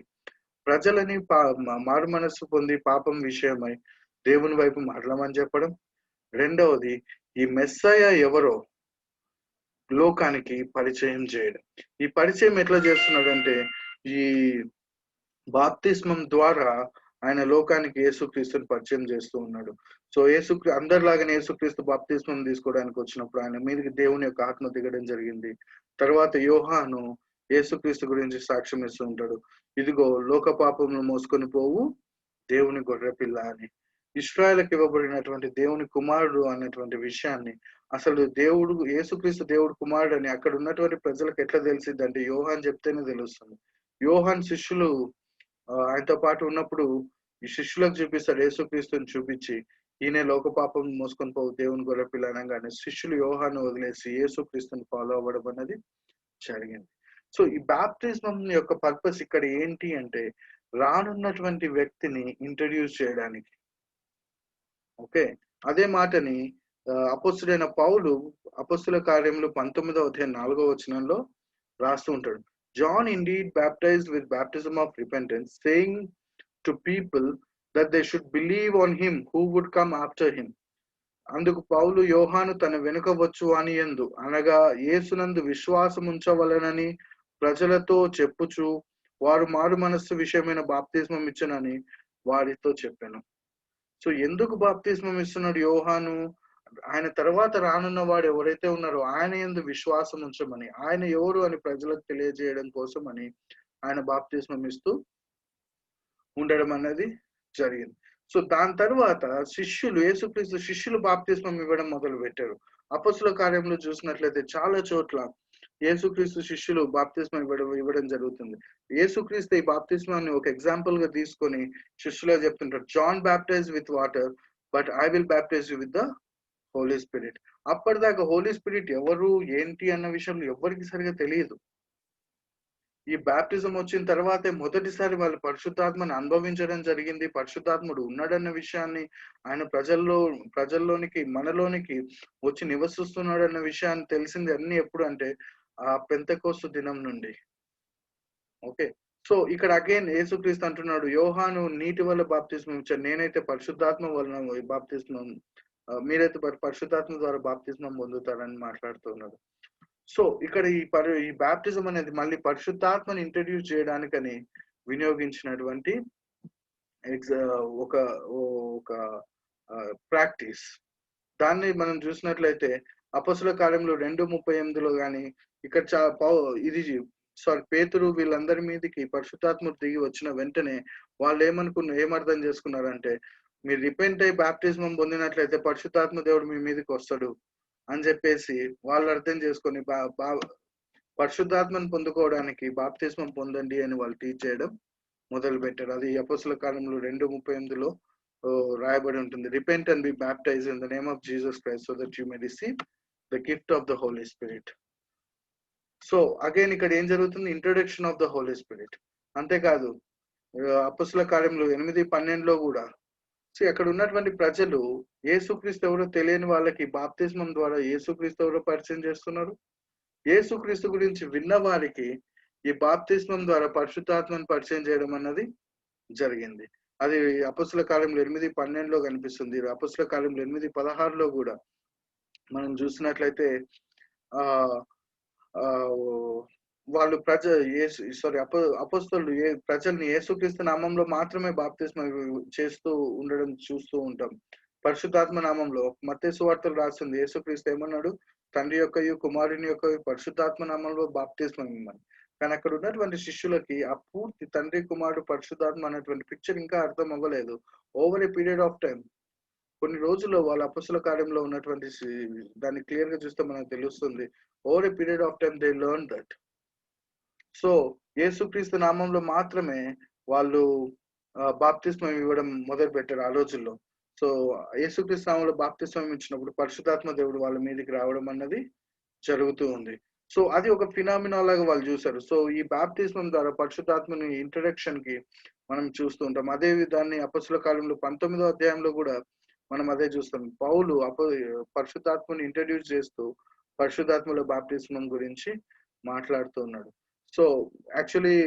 ప్రజలని మారు మనస్సు పొంది పాపం విషయమై దేవుని వైపు మరలమని చెప్పడం. రెండవది, ఈ మెస్సయ ఎవరో లోకానికి పరిచయం చేయడం. ఈ పరిచయం ఎట్లా చేస్తున్నాడంటే, ఈ బాప్తిస్మం ద్వారా ఆయన లోకానికి యేసుక్రీస్తుని పరిచయం చేస్తూ ఉన్నాడు. సో అందరిలాగానే యేసుక్రీస్తు బాప్తిస్మం తీసుకోవడానికి వచ్చినప్పుడు ఆయన మీదకి దేవుని యొక్క ఆత్మ దిగడం జరిగింది. తర్వాత యోహాను యేసుక్రీస్తు గురించి సాక్ష్యం ఇస్తూ ఉంటాడు, ఇదిగో లోక పాపమును మోసుకొని పోవు దేవుని గొర్రెపిల్ల అని. ఇశ్రాయేలుకి ఇవ్వబడినటువంటి దేవుని కుమారుడు అన్నటువంటి విషయాన్ని, అసలు దేవుడు యేసుక్రీస్తు దేవుడు కుమారుడు అని అక్కడ ఉన్నటువంటి ప్రజలకు ఎట్లా తెలిసింది అంటే, యోహాన్ చెప్తేనే తెలుస్తుంది. యోహాన్ శిష్యులు ఆయనతో పాటు ఉన్నప్పుడు ఈ శిష్యులకు చూపిస్తాడు, యేసుక్రీస్తుని చూపించి, ఈయన లోక పాపం మోసుకొని పోవు దేవుని గొర్రెపిల్ల అనగానే శిష్యులు యోహాను వదిలేసి యేసుక్రీస్తుని ఫాలో అవ్వడం అనేది జరిగింది. సో ఈ బాప్తిజం యొక్క పర్పస్ ఇక్కడ ఏంటి అంటే, రానున్నటువంటి వ్యక్తిని ఇంట్రడ్యూస్ చేయడానికి. ఓకే, అదే మాటని అపోస్తుడైన పౌలు అపోస్తుల కార్యములు 19వ అధ్యాయం 4వ వచనంలో రాస్తూ ఉంటాడు. John indeed baptized with baptism of repentance, saying to people that they should believe on him who would come after him. అందుకు పౌలు, యోహాను తన వెనుక వచ్చు అని యందు అనగా యేసునందు విశ్వాసం ఉంచవలనని ప్రజలతో చెప్పుచు వారు మారు మనస్సు విషయమైన బాప్తిస్మం ఇచ్చనని వారితో చెప్పాను. సో ఎందుకు బాప్తిస్మం ఇస్తున్నాడు యోహాను? ఆయన తర్వాత రానున్న వాడు ఎవరైతే ఉన్నారో ఆయన యందు విశ్వాసం ఉంచమని, ఆయన ఎవరు అని ప్రజలకు తెలియజేయడం కోసం అని ఆయన బాప్తిస్మం ఇస్తూ ఉండడం అన్నది జరిగింది. సో దాని తర్వాత శిష్యులు, యేసుక్రీస్తు శిష్యులు బాప్తిస్మం ఇవ్వడం మొదలు పెట్టారు. అపోస్తుల కార్యంలో చూసినట్లయితే చాలా చోట్ల యేసుక్రీస్తు శిష్యులు బాప్తిస్మం ఇవ్వడం జరుగుతుంది. యేసుక్రీస్తు ఈ బాప్తిస్మాన్ని ఒక ఎగ్జాంపుల్ గా తీసుకొని శిష్యులకు చెప్తుంటారు, John baptize with water but I will baptize you with the Holy Spirit. అప్పటిదాకా హోలీ స్పిరిట్ ఎవరు ఏంటి అన్న విషయం ఎవరికి సరిగా తెలియదు. ఈ బాప్టిజం వచ్చిన తర్వాతే మొదటిసారి వాళ్ళు పరిశుద్ధాత్మని అనుభవించడం జరిగింది. పరిశుద్ధాత్ముడు ఉన్నాడన్న విషయాన్ని, ఆయన ప్రజల్లోనికి మనలోనికి వచ్చి నివసిస్తున్నాడన్న విషయాన్ని తెలిసింది అన్ని ఎప్పుడు అంటే ఆ పెంతెకోస్తు దినం నుండి. ఓకే, సో ఇక్కడ అగైన్ యేసుక్రీస్తు అంటున్నాడు, యోహాను నీటి వల్ల బాప్తిస్మం ఇచ్చాడు, నేనైతే పరిశుద్ధాత్మ వలన బాప్తిస్మం, మీరైతే పరిశుద్ధాత్మ ద్వారా బాప్తిస్మం పొందుతారని మాట్లాడుతున్నాడు. సో ఇక్కడ ఈ బాప్టిజం అనేది మళ్ళీ పరిశుద్ధాత్మని ఇంట్రడ్యూస్ చేయడానికని వినియోగించినటువంటి ఒక ప్రాక్టీస్. దాన్ని మనం చూసినట్లయితే అపోస్తుల కార్యంలో 2:38లో కానీ ఇక్కడ ఇది పేతురు వీళ్ళందరి మీదకి పరిశుద్ధాత్మ దిగి వచ్చిన వెంటనే వాళ్ళు ఏమర్థం చేసుకున్నారంటే, మీరు రిపెంట్ అయ్యి బాప్టిజం పొందినట్లయితే పరిశుద్ధాత్మ దేవుడు మీ మీదకి వస్తాడు అని చెప్పేసి వాళ్ళు అర్థం చేసుకొని పరిశుద్ధాత్మను పొందుకోవడానికి బాప్తిస్మం పొందండి అని వాళ్ళు టీచ్ చేయడం మొదలు పెట్టారు. అది అపోస్తుల కాలంలో 2:38లో రాయబడి ఉంటుంది. Repent and be baptize in the name of Jesus Christ so that you may receive the gift of the Holy Spirit. So again ఇక్కడ ఏం జరుగుతుంది? Introduction of the Holy Spirit. అంతేకాదు అపోస్తుల కార్యంలో 8:12లో కూడా అక్కడ ఉన్నటువంటి ప్రజలు యేసుక్రీస్తు ఎవరో తెలియని వాళ్ళకి బాప్తిస్మం ద్వారా యేసుక్రీస్తు ఎవరో పరిచయం చేస్తున్నారు. యేసుక్రీస్తు గురించి విన్న వారికి ఈ బాప్తిస్మం ద్వారా పరిశుద్ధాత్మను పరిచయం చేయడం అన్నది జరిగింది. అది అపోస్తుల కార్యంలో 8:12లో కనిపిస్తుంది. అపోస్తుల కార్యంలో 8:16లో కూడా మనం చూసినట్లయితే ఆ ఆ వాళ్ళు అపోస్తలులు ప్రజల్ని యేసుక్రీస్తు నామంలో మాత్రమే బాప్తిస్మం చేస్తూ ఉండడం చూస్తూ ఉంటాం. పరిశుద్ధాత్మ నామంలో మత్తయి సువార్తలు రాస్తుంది. యేసుక్రీస్తు ఏమన్నాడు? తండ్రి యొక్కయు కుమారుని యొక్కయు పరిశుద్ధాత్మ నామంలో బాప్తిస్మం ఇమ్మని. కానీ అక్కడ ఉన్నటువంటి శిష్యులకి ఆ పూర్తి తండ్రి, కుమారుడు, పరిశుద్ధాత్మ అనేటువంటి పిక్చర్ ఇంకా అర్థం అవ్వలేదు. Over a period of time కొన్ని రోజుల్లో వాళ్ళ అపొస్తల కార్యంలో ఉన్నటువంటి దాన్ని క్లియర్ గా చూస్తే మనకు తెలుస్తుంది. Over a period of time they learn that. So యేసుక్రీస్తు నామంలో మాత్రమే వాళ్ళు బాప్తిస్మం ఇవ్వడం మొదలు పెట్టారు ఆ రోజుల్లో. సో యేసుక్రీస్తు నామంలో బాప్తిస్మం ఇచ్చినప్పుడు పరిశుద్ధాత్మ దేవుడు వాళ్ళ మీదకి రావడం అన్నది జరుగుతూ ఉంది. సో అది ఒక ఫినామినా లాగా వాళ్ళు చూసారు. సో ఈ బాప్తిస్మం ద్వారా పరిశుద్ధాత్మని ఇంట్రడక్షన్ కి మనం చూస్తూ ఉంటాం. అదే దాన్ని అపొస్తలుల కాలంలో 19వ అధ్యాయంలో కూడా మనం అదే చూస్తాం. పౌలు పరిశుద్ధాత్మని ఇంట్రడ్యూస్ చేస్తూ పరిశుద్ధాత్మలో బాప్తిస్మం గురించి మాట్లాడుతూ ఉన్నాడు. సో యాక్చువల్లీ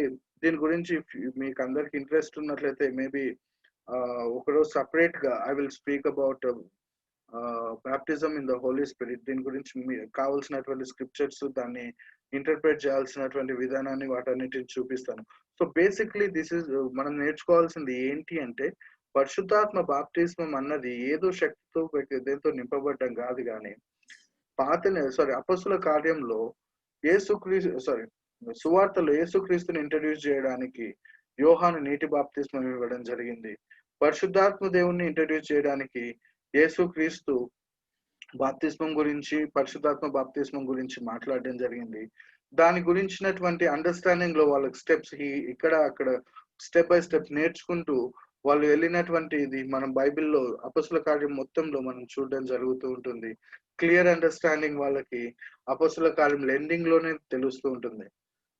దీని గురించి మీకు అందరికి ఇంట్రెస్ట్ ఉన్నట్లయితే మేబీ ఒకరోజు సపరేట్ గా I will speak about baptism in the Holy Spirit. దీని గురించి కావాల్సినటువంటి స్క్రిప్చర్స్, దాన్ని ఇంటర్ప్రెట్ చేయాల్సినటువంటి విధానాన్ని వాటన్నిటిని చూపిస్తాను. సో బేసిక్లీ దిస్ ఇస్ మనం నేర్చుకోవాల్సింది ఏంటి అంటే పరిశుద్ధాత్మ బాప్టిజం అన్నది ఏదో శక్తితో దేంతో నింపబడ్డం కాదు, కానీ అపొస్తలుల కార్యంలో సువార్తలో యేసుక్రీస్తుని ఇంట్రడ్యూస్ చేయడానికి యోహాను నీటి బాప్తిస్మం ఇవ్వడం జరిగింది. పరిశుద్ధాత్మ దేవుణ్ణి ఇంట్రడ్యూస్ చేయడానికి యేసుక్రీస్తు బాప్తిస్మం గురించి, పరిశుద్ధాత్మ బాప్తిస్మం గురించి మాట్లాడడం జరిగింది. దాని గురించినటువంటి అండర్స్టాండింగ్ లో వాళ్ళకి స్టెప్స్ ఇక్కడ అక్కడ స్టెప్ బై స్టెప్ నేర్చుకుంటూ వాళ్ళు వెళ్ళినటువంటి ఇది మనం బైబిల్లో అపొస్తలుల కార్యం మొత్తంలో మనం చూడడం జరుగుతూ ఉంటుంది. క్లియర్ అండర్స్టాండింగ్ వాళ్ళకి అపొస్తలుల కార్యం ఎండింగ్ లోనే తెలుస్తూ ఉంటుంది.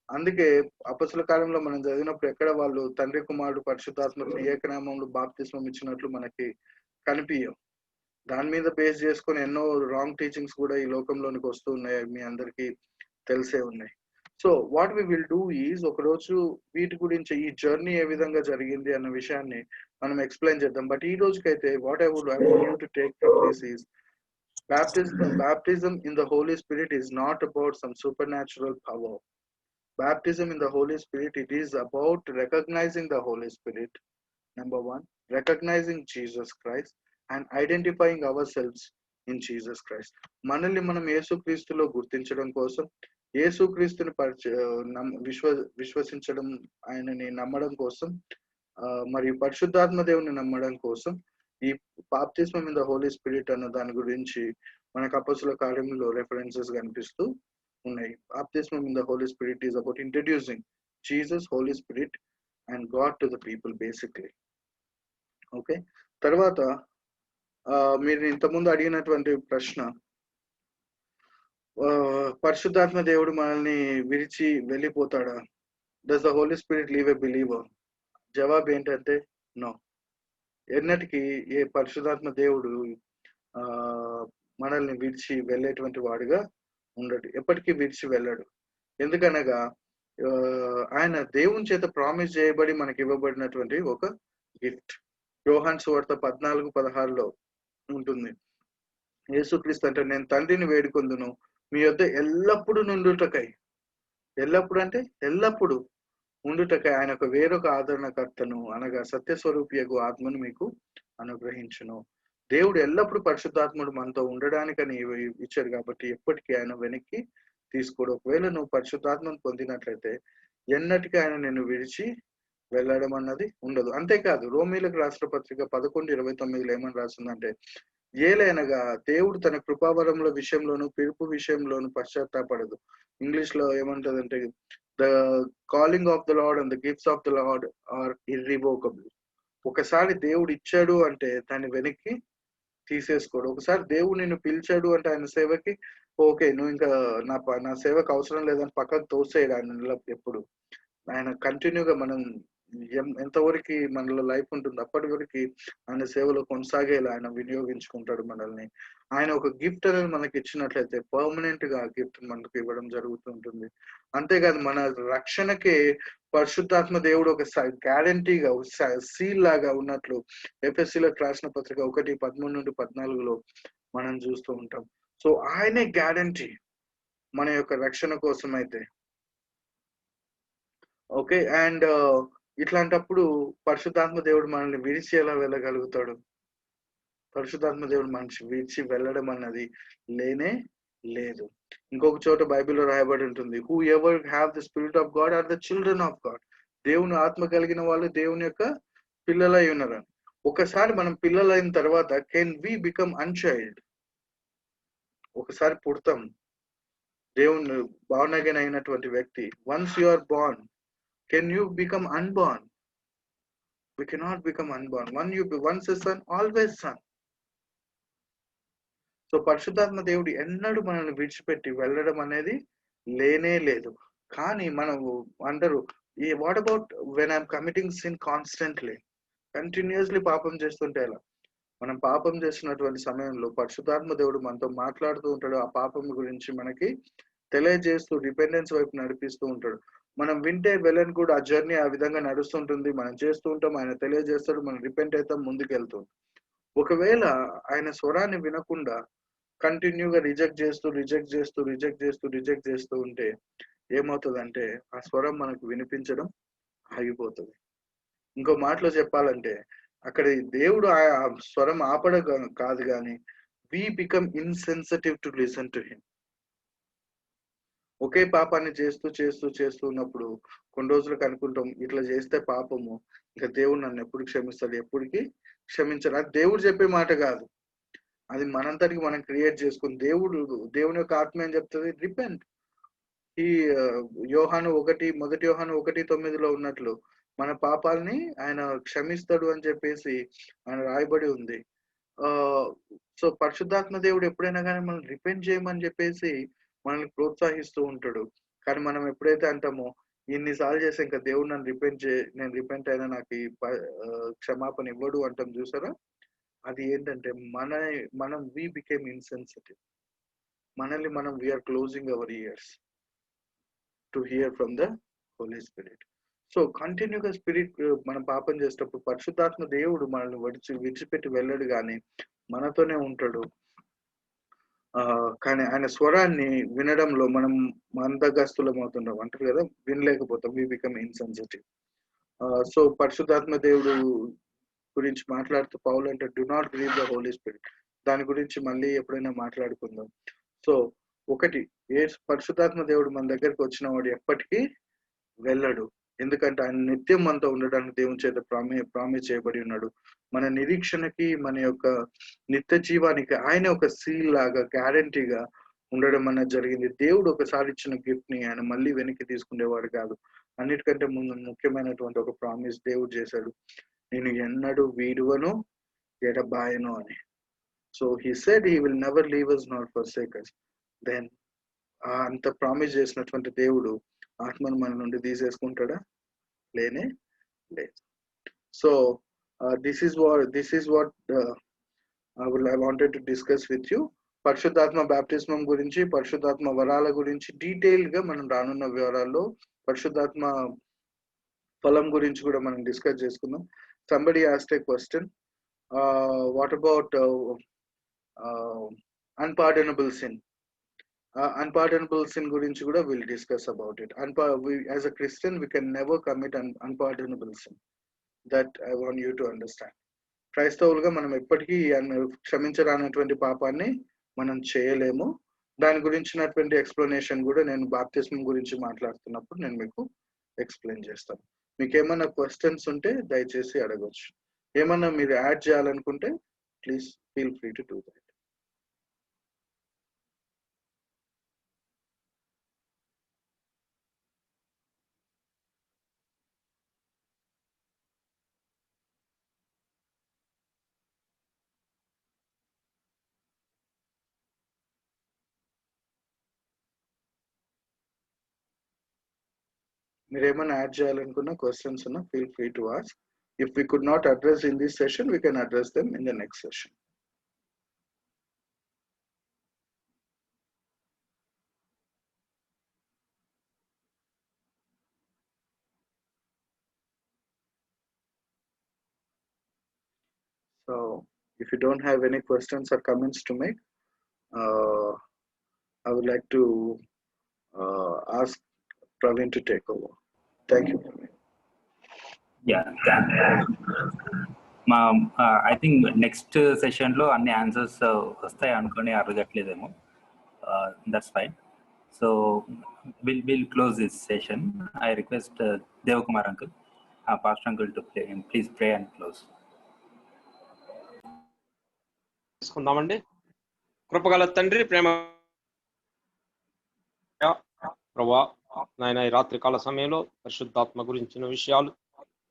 అందుకే అపొస్తలుల కాలంలో మనం చదివినప్పుడు ఎక్కడ వాళ్ళు తండ్రి, కుమారుడు, పరిశుద్ధాత్మ ఏకనామంలో బాప్తిస్మం ఇచ్చినట్లు మనకి కనిపించవు. దాని మీద బేస్ చేసుకొని ఎన్నో రాంగ్ టీచింగ్స్ కూడా ఈ లోకంలోనికి వస్తూ ఉన్నాయి. మీ అందరికీ తెలిసే ఉన్నాయి. So what we will do is ఒకరోజు వీటి గురించి ఈ జర్నీ ఏ విధంగా జరిగింది అన్న విషయాన్ని మనం ఎక్స్ప్లెయిన్ చేద్దాం. బట్ ఈ రోజుకైతే what I want you to take from this is baptism in the Holy Spirit is not about some supernatural power. Baptism in the Holy Spirit, it is about recognizing the Holy Spirit. Number one, recognizing Jesus Christ and identifying ourselves in Jesus Christ. మనల్ని మనం యేసుక్రీస్తులో గుర్తించడం కోసం, యేసుక్రీస్తుని విశ్వసించడం, ఆయనని నమ్మడం కోసం, మరియు పరిశుద్ధాత్మ దేవుని నమ్మడం కోసం ఈ బాప్తిస్మం ఇన్ ద హోలీ స్పిరిట్ అన్న దాని గురించి మనకు అపొస్తలుల కార్యంలో రెఫరెన్సెస్ కనిపిస్తూ ఉన్నాయి. Baptism in the Holy Spirit is about introducing Jesus, Holy Spirit and God to the people basically. Okay, తర్వాత మీరు ఇంతకుముందు అడిగినటువంటి ప్రశ్న, పరిశుద్ధాత్మ దేవుడు మనల్ని విడిచి వెళ్ళిపోతాడా? Does the Holy Spirit leave a believer? జవాబు ఏంటంటే నో. ఎన్నటికీ ఏ పరిశుద్ధాత్మ దేవుడు మనల్ని విడిచి వెళ్ళేటువంటి వాడుగా ఉండడు, ఎప్పటికీ విడిచి వెళ్ళడు. ఎందుకనగా ఆయన దేవుని చేత ప్రామిస్ చేయబడి మనకి ఇవ్వబడినటువంటి ఒక గిఫ్ట్. యోహాను సువార్త 14:16లో ఉంటుంది. యేసుక్రీస్తు అంటే నేను తండ్రిని వేడుకొందును మీ యొద్ద ఎల్లప్పుడూ నుండుటకై. ఎల్లప్పుడు అంటే ఎల్లప్పుడు ఉండుటకై ఆయన ఒక వేరొక ఆదరణకర్తను అనగా సత్యస్వరూపియగు ఆత్మను మీకు అనుగ్రహించును. దేవుడు ఎల్లప్పుడు పరిశుద్ధాత్ముడు మనతో ఉండడానికని ఇచ్చాడు కాబట్టి ఎప్పటికీ ఆయన వెనక్కి తీసుకోడు. ఒకవేళ నువ్వు పరిశుద్ధాత్మను పొందినట్లయితే ఎన్నటికీ ఆయన నిన్ను విడిచి వెళ్ళడం అన్నది ఉండదు. అంతేకాదు రోమీలకు రాసిన పత్రిక 11:29 ఏమని రాస్తుందంటే, ఏలైనగా దేవుడు తన కృపావరముల విషయంలోను పిలుపు విషయంలోను పశ్చాత్తాపడదు. ఇంగ్లీష్ లో ఏమంటదంటే, the calling of the Lord and the gifts of the Lord are irrevocable. ఒకసారి దేవుడు ఇచ్చాడు అంటే దాన్ని వెనక్కి తీసేసుకోడు. ఒకసారి దేవుడు నిన్ను పిలిచాడు అంటే ఆయన సేవకి, ఓకే నువ్వు ఇంకా నా సేవకు అవసరం లేదని పక్కకు తోసేయడు ఆయన. ఎప్పుడు ఆయన కంటిన్యూగా మనం ఎంతవరకు మనలో లైఫ్ ఉంటుంది అప్పటి వరకు ఆయన సేవలో కొనసాగేలా ఆయన వినియోగించుకుంటాడు మనల్ని. ఆయన ఒక గిఫ్ట్ అనేది మనకి ఇచ్చినట్లయితే పర్మనెంట్ గా గిఫ్ట్ మనకు ఇవ్వడం జరుగుతుంటుంది. అంతేకాదు మన రక్షణకే పరిశుద్ధాత్మ దేవుడు ఒక గ్యారంటీగా సీల్ లాగా ఉన్నట్లు ఎఫెసీలకు రాసిన పత్రిక 1:13-14 మనం చూస్తూ ఉంటాం. సో ఆయనే గ్యారంటీ. మన యొక్క రక్షణ కోసం అయితే. ఓకే. అండ్ ఇట్లాంటప్పుడు పరిశుద్ధాత్మ దేవుడు మనల్ని విడిచి ఎలా వెళ్ళగలుగుతాడు? పరిశుద్ధాత్మ దేవుడు మనిషి విడిచి వెళ్ళడం అన్నది లేనే లేదు. ఇంకొక చోట బైబిల్‌లో రాయబడి ఉంటుంది. Whoever have the Spirit of God are the children of God. దేవుని ఆత్మ కలిగిన వాళ్ళు దేవుని యొక్క పిల్లలై ఉన్నారని. ఒకసారి మనం పిల్లలైన తర్వాత కెన్ వి బికమ్ అన్‌చైల్డ్? ఒకసారి పుడతాం. దేవుని బోర్న్ అగైన్ అయినటువంటి వ్యక్తి. Once you are born, can you become unborn? We cannot become unborn. Once a son, always son. So పరిశుద్ధాత్మ దేవుడు ఎన్నడూ మనల్ని విడిచిపెట్టి వెళ్ళడం అనేది లేనే లేదు. కానీ మనము అందరూ what about when I'm committing sin constantly, continuously పాపం చేస్తుంటే ఎలా? మనం పాపం చేస్తున్నటువంటి సమయంలో పరిశుద్ధాత్మ దేవుడు మనతో మాట్లాడుతూ ఉంటాడు. ఆ పాపం గురించి మనకి తెలియజేస్తూ రిపెండెన్స్ వైపు నడిపిస్తూ ఉంటాడు. మనం వింటే వెళ్ళని కూడా ఆ జర్నీ ఆ విధంగా నడుస్తుంటుంది. మనం చేస్తూ ఉంటాం, ఆయన తెలియజేస్తాడు, మనం రిపెంట్ అవుతాం, ముందుకెళ్తాం. ఒకవేళ ఆయన స్వరాన్ని వినకుండా కంటిన్యూగా రిజెక్ట్ చేస్తూ ఉంటే ఏమవుతుందంటే ఆ స్వరం మనకు వినిపించడం ఆగిపోతుంది. ఇంకో మాటలో చెప్పాలంటే అక్కడ దేవుడు ఆ స్వరం ఆపడం కాదు కానీ we become insensitive to listen to him. ఒకే పాపాన్ని చేస్తూ ఉన్నప్పుడు కొన్ని రోజులకు అనుకుంటాం ఇట్లా చేస్తే పాపము, ఇక దేవుడు నన్ను ఎప్పుడు క్షమిస్తాడు? ఎప్పటికీ క్షమించడు. అది దేవుడు చెప్పే మాట కాదు, అది మనంతటికి మనం క్రియేట్ చేసుకుని. దేవుని యొక్క ఆత్మ ఏం చెప్తుంది? రిపెంట్. ఈ మొదటి యోహాను 1:9 ఉన్నట్లు మన పాపాలని ఆయన క్షమిస్తాడు అని చెప్పేసి ఆయన రాయబడి ఉంది. ఆ సో పరిశుద్ధాత్మ దేవుడు ఎప్పుడైనా కానీ మనం రిపెంట్ చేయమని చెప్పేసి మనల్ని ప్రోత్సహిస్తూ ఉంటాడు. కానీ మనం ఎప్పుడైతే అంటామో ఇన్నిసార్లు చేస్తే ఇంకా దేవుడు నేను రిపెంట్ అయినా నాకు ఈ క్షమాపణ ఇవ్వడు అంటాం చూసారా? అది ఏంటంటే మనం వి బికేమ్ ఇన్సెన్సిటివ్. మనల్ని మనం we are closing our ears to hear from the Holy Spirit. So కంటిన్యూగా మనం పాపం చేసేటప్పుడు పరిశుద్ధాత్మ దేవుడు మనల్ని విడిచిపెట్టి వెళ్ళడు కానీ మనతోనే ఉంటాడు. కానీ ఆయన స్వరాన్ని వినడంలో మనం మందగస్తులం అవుతుంటాం అంటారు కదా, వినలేకపోతాం. We become insensitive. సో పరిశుద్ధాత్మ దేవుడు గురించి మాట్లాడుతూ పౌలు అంటే do not grieve the Holy Spirit. దాని గురించి మళ్ళీ ఎప్పుడైనా మాట్లాడుకుందాం. సో ఒకటి, పరిశుద్ధాత్మ దేవుడు మన దగ్గరికి వచ్చిన వాడు ఎప్పటికీ వెళ్ళడు. ఎందుకంటే ఆయన నిత్యం మనతో ఉండడానికి దేవుని చేత ప్రామిస్ చేయబడి ఉన్నాడు. మన నిరీక్షణకి, మన యొక్క నిత్య జీవానికి ఆయన ఒక సీల్ లాగా గ్యారంటీగా ఉండడం అన్నది జరిగింది. దేవుడు ఒకసారి ఇచ్చిన గిఫ్ట్ ని ఆయన మళ్ళీ వెనక్కి తీసుకునేవాడు కాదు. అన్నిటికంటే ముందు ముఖ్యమైనటువంటి ఒక ప్రామిస్ దేవుడు చేశాడు, నేను ఎన్నడూ వీడువను ఎడబాయను అని. So he said he will never leave us not forsake us. Then అంత ప్రామిస్ చేసినటువంటి దేవుడు ఆత్మను మన నుండి తీసేసుకుంటాడా? లేనే లేదు. So this is what I wanted to discuss with you. పరిశుద్ధాత్మ బాప్టిస్మం గురించి, పరిశుద్ధాత్మ వరాల గురించి డీటెయిల్ గా మనం రానున్న వివరాల్లో పరిశుద్ధాత్మ ఫలం గురించి కూడా మనం డిస్కస్ చేసుకుందాం. Somebody asked A question, what about unpardonable sin? Unpardonable sin గురించి కూడా we'll discuss about it. As a Christian we can never commit unpardonable sin. That I want you to understand. క్రైస్తవులుగా మనం ఎప్పటికీ క్షమించరానటువంటి పాపాన్ని మనం చేయలేము. దాని గురించినటువంటి ఎక్స్ప్లెనేషన్ కూడా నేను బాప్తిస్మం గురించి మాట్లాడుతున్నప్పుడు నేను మీకు ఎక్స్ప్లెయిన్ చేస్తాను. మీకు ఏమైనా క్వశ్చన్స్ ఉంటే దయచేసి అడగవచ్చు. ఏమన్నా మీరు యాడ్ చేయాలనుకుంటే please feel free to do that. మీరు ఏమైనా యాడ్ చేయాలనుకున్న క్వశ్చన్స్ ఉన్నా feel free to ask. If we could not address in this session, we can address them in the next session. So if you don't have any questions or comments to make, I would like to ask Praveen to take over. Thank you. Yeah, I think next session lo anni answers vastayi anukoni అడగట్లేదేమో. That's fine. So we'll close this session. I request Devakumar uncle, Pastor uncle, to please pray and close. తీసుకుందామండి. కృపగల తండ్రి, ప్రేమ ప్రభువా, నాయన ఈ రాత్రికాల సమయంలో పరిశుద్ధాత్మ గురించిన విషయాలు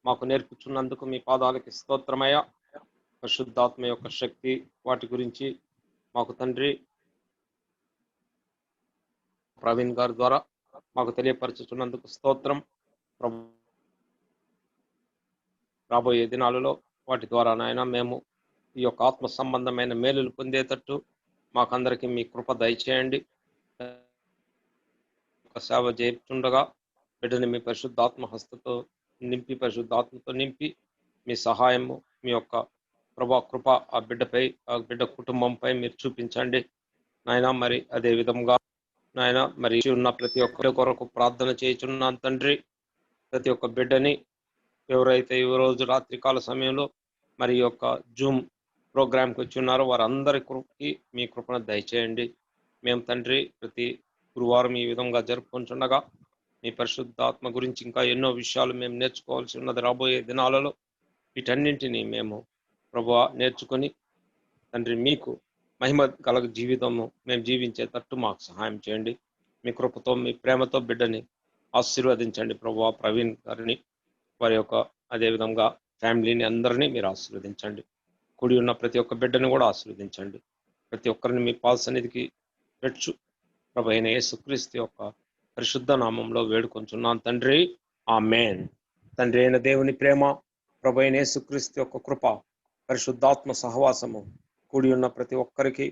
మాకు నేర్పుచున్నందుకు మీ పాదాలకి స్తోత్రమయ్య. పరిశుద్ధాత్మ యొక్క శక్తి వాటి గురించి మాకు తండ్రి ప్రవీణ్ గారి ద్వారా మాకు తెలియపరచుచున్నందుకు స్తోత్రం. రాబోయే దినాలలో వాటి ద్వారా నాయన మేము ఈ యొక్క ఆత్మ సంబంధమైన మేలులు పొందేటట్టు మాకందరికి మీ కృప దయచేయండి. సేవ చేస్తుండగా బిడ్డని మీ పరిశుద్ధాత్మ హస్తతో నింపి, పరిశుద్ధాత్మతో నింపి మీ సహాయము, మీ యొక్క ప్రభా కృప ఆ బిడ్డపై, ఆ బిడ్డ కుటుంబంపై మీరు చూపించండి నాయన. మరి అదే విధంగా నాయన మరి ఉన్న ప్రతి ఒక్కరి కొరకు ప్రార్థన చేయుచున్నాను తండ్రి. ప్రతి ఒక్క బిడ్డని ఎవరైతే ఈ రోజు రాత్రికాల సమయంలో మరి యొక్క జూమ్ ప్రోగ్రాంకి వచ్చి ఉన్నారో వారందరికీ మీ కృపను దయచేయండి. మేము తండ్రి ప్రతి గురువారం ఈ విధంగా జరుపుకుంటుండగా మీ పరిశుద్ధాత్మ గురించి ఇంకా ఎన్నో విషయాలు మేము నేర్చుకోవాల్సి ఉన్నది రాబోయే దినాలలో. వీటన్నింటినీ మేము ప్రభువా నేర్చుకొని తండ్రి మీకు మహిమ కలగ జీవితము మేము జీవించేటట్టు మాకు సహాయం చేయండి. మీ కృపతో, మీ ప్రేమతో బిడ్డని ఆశీర్వదించండి ప్రభువా. ప్రవీణ్ గారిని, వారి యొక్క అదేవిధంగా ఫ్యామిలీని అందరినీ మీరు ఆశీర్వదించండి. కూడి ఉన్న ప్రతి ఒక్క బిడ్డని కూడా ఆశీర్వదించండి. ప్రతి ఒక్కరిని మీ పాద సన్నిధికి తెచ్చు ప్రభు అయిన యేసుక్రీస్తు యొక్క పరిశుద్ధ నామంలో వేడుకొంచున్నాను తండ్రి, ఆమేన్. తండ్రి అయిన దేవుని ప్రేమ, ప్రభు అయిన యేసుక్రీస్తు యొక్క కృప, పరిశుద్ధాత్మ సహవాసము కూడి ఉన్న ప్రతి ఒక్కరికి,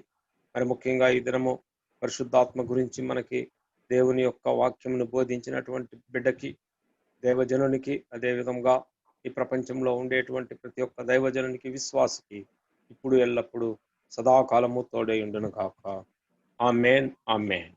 మరి ముఖ్యంగా ఈ దినము పరిశుద్ధాత్మ గురించి మనకి దేవుని యొక్క వాక్యమును బోధించినటువంటి బిడ్డకి, దైవజనునికి, అదేవిధంగా ఈ ప్రపంచంలో ఉండేటువంటి ప్రతి ఒక్క దైవజనునికి, విశ్వాసికి ఇప్పుడు ఎల్లప్పుడూ సదాకాలము తోడై ఉండును గాక. ఆమేన్, ఆమేన్.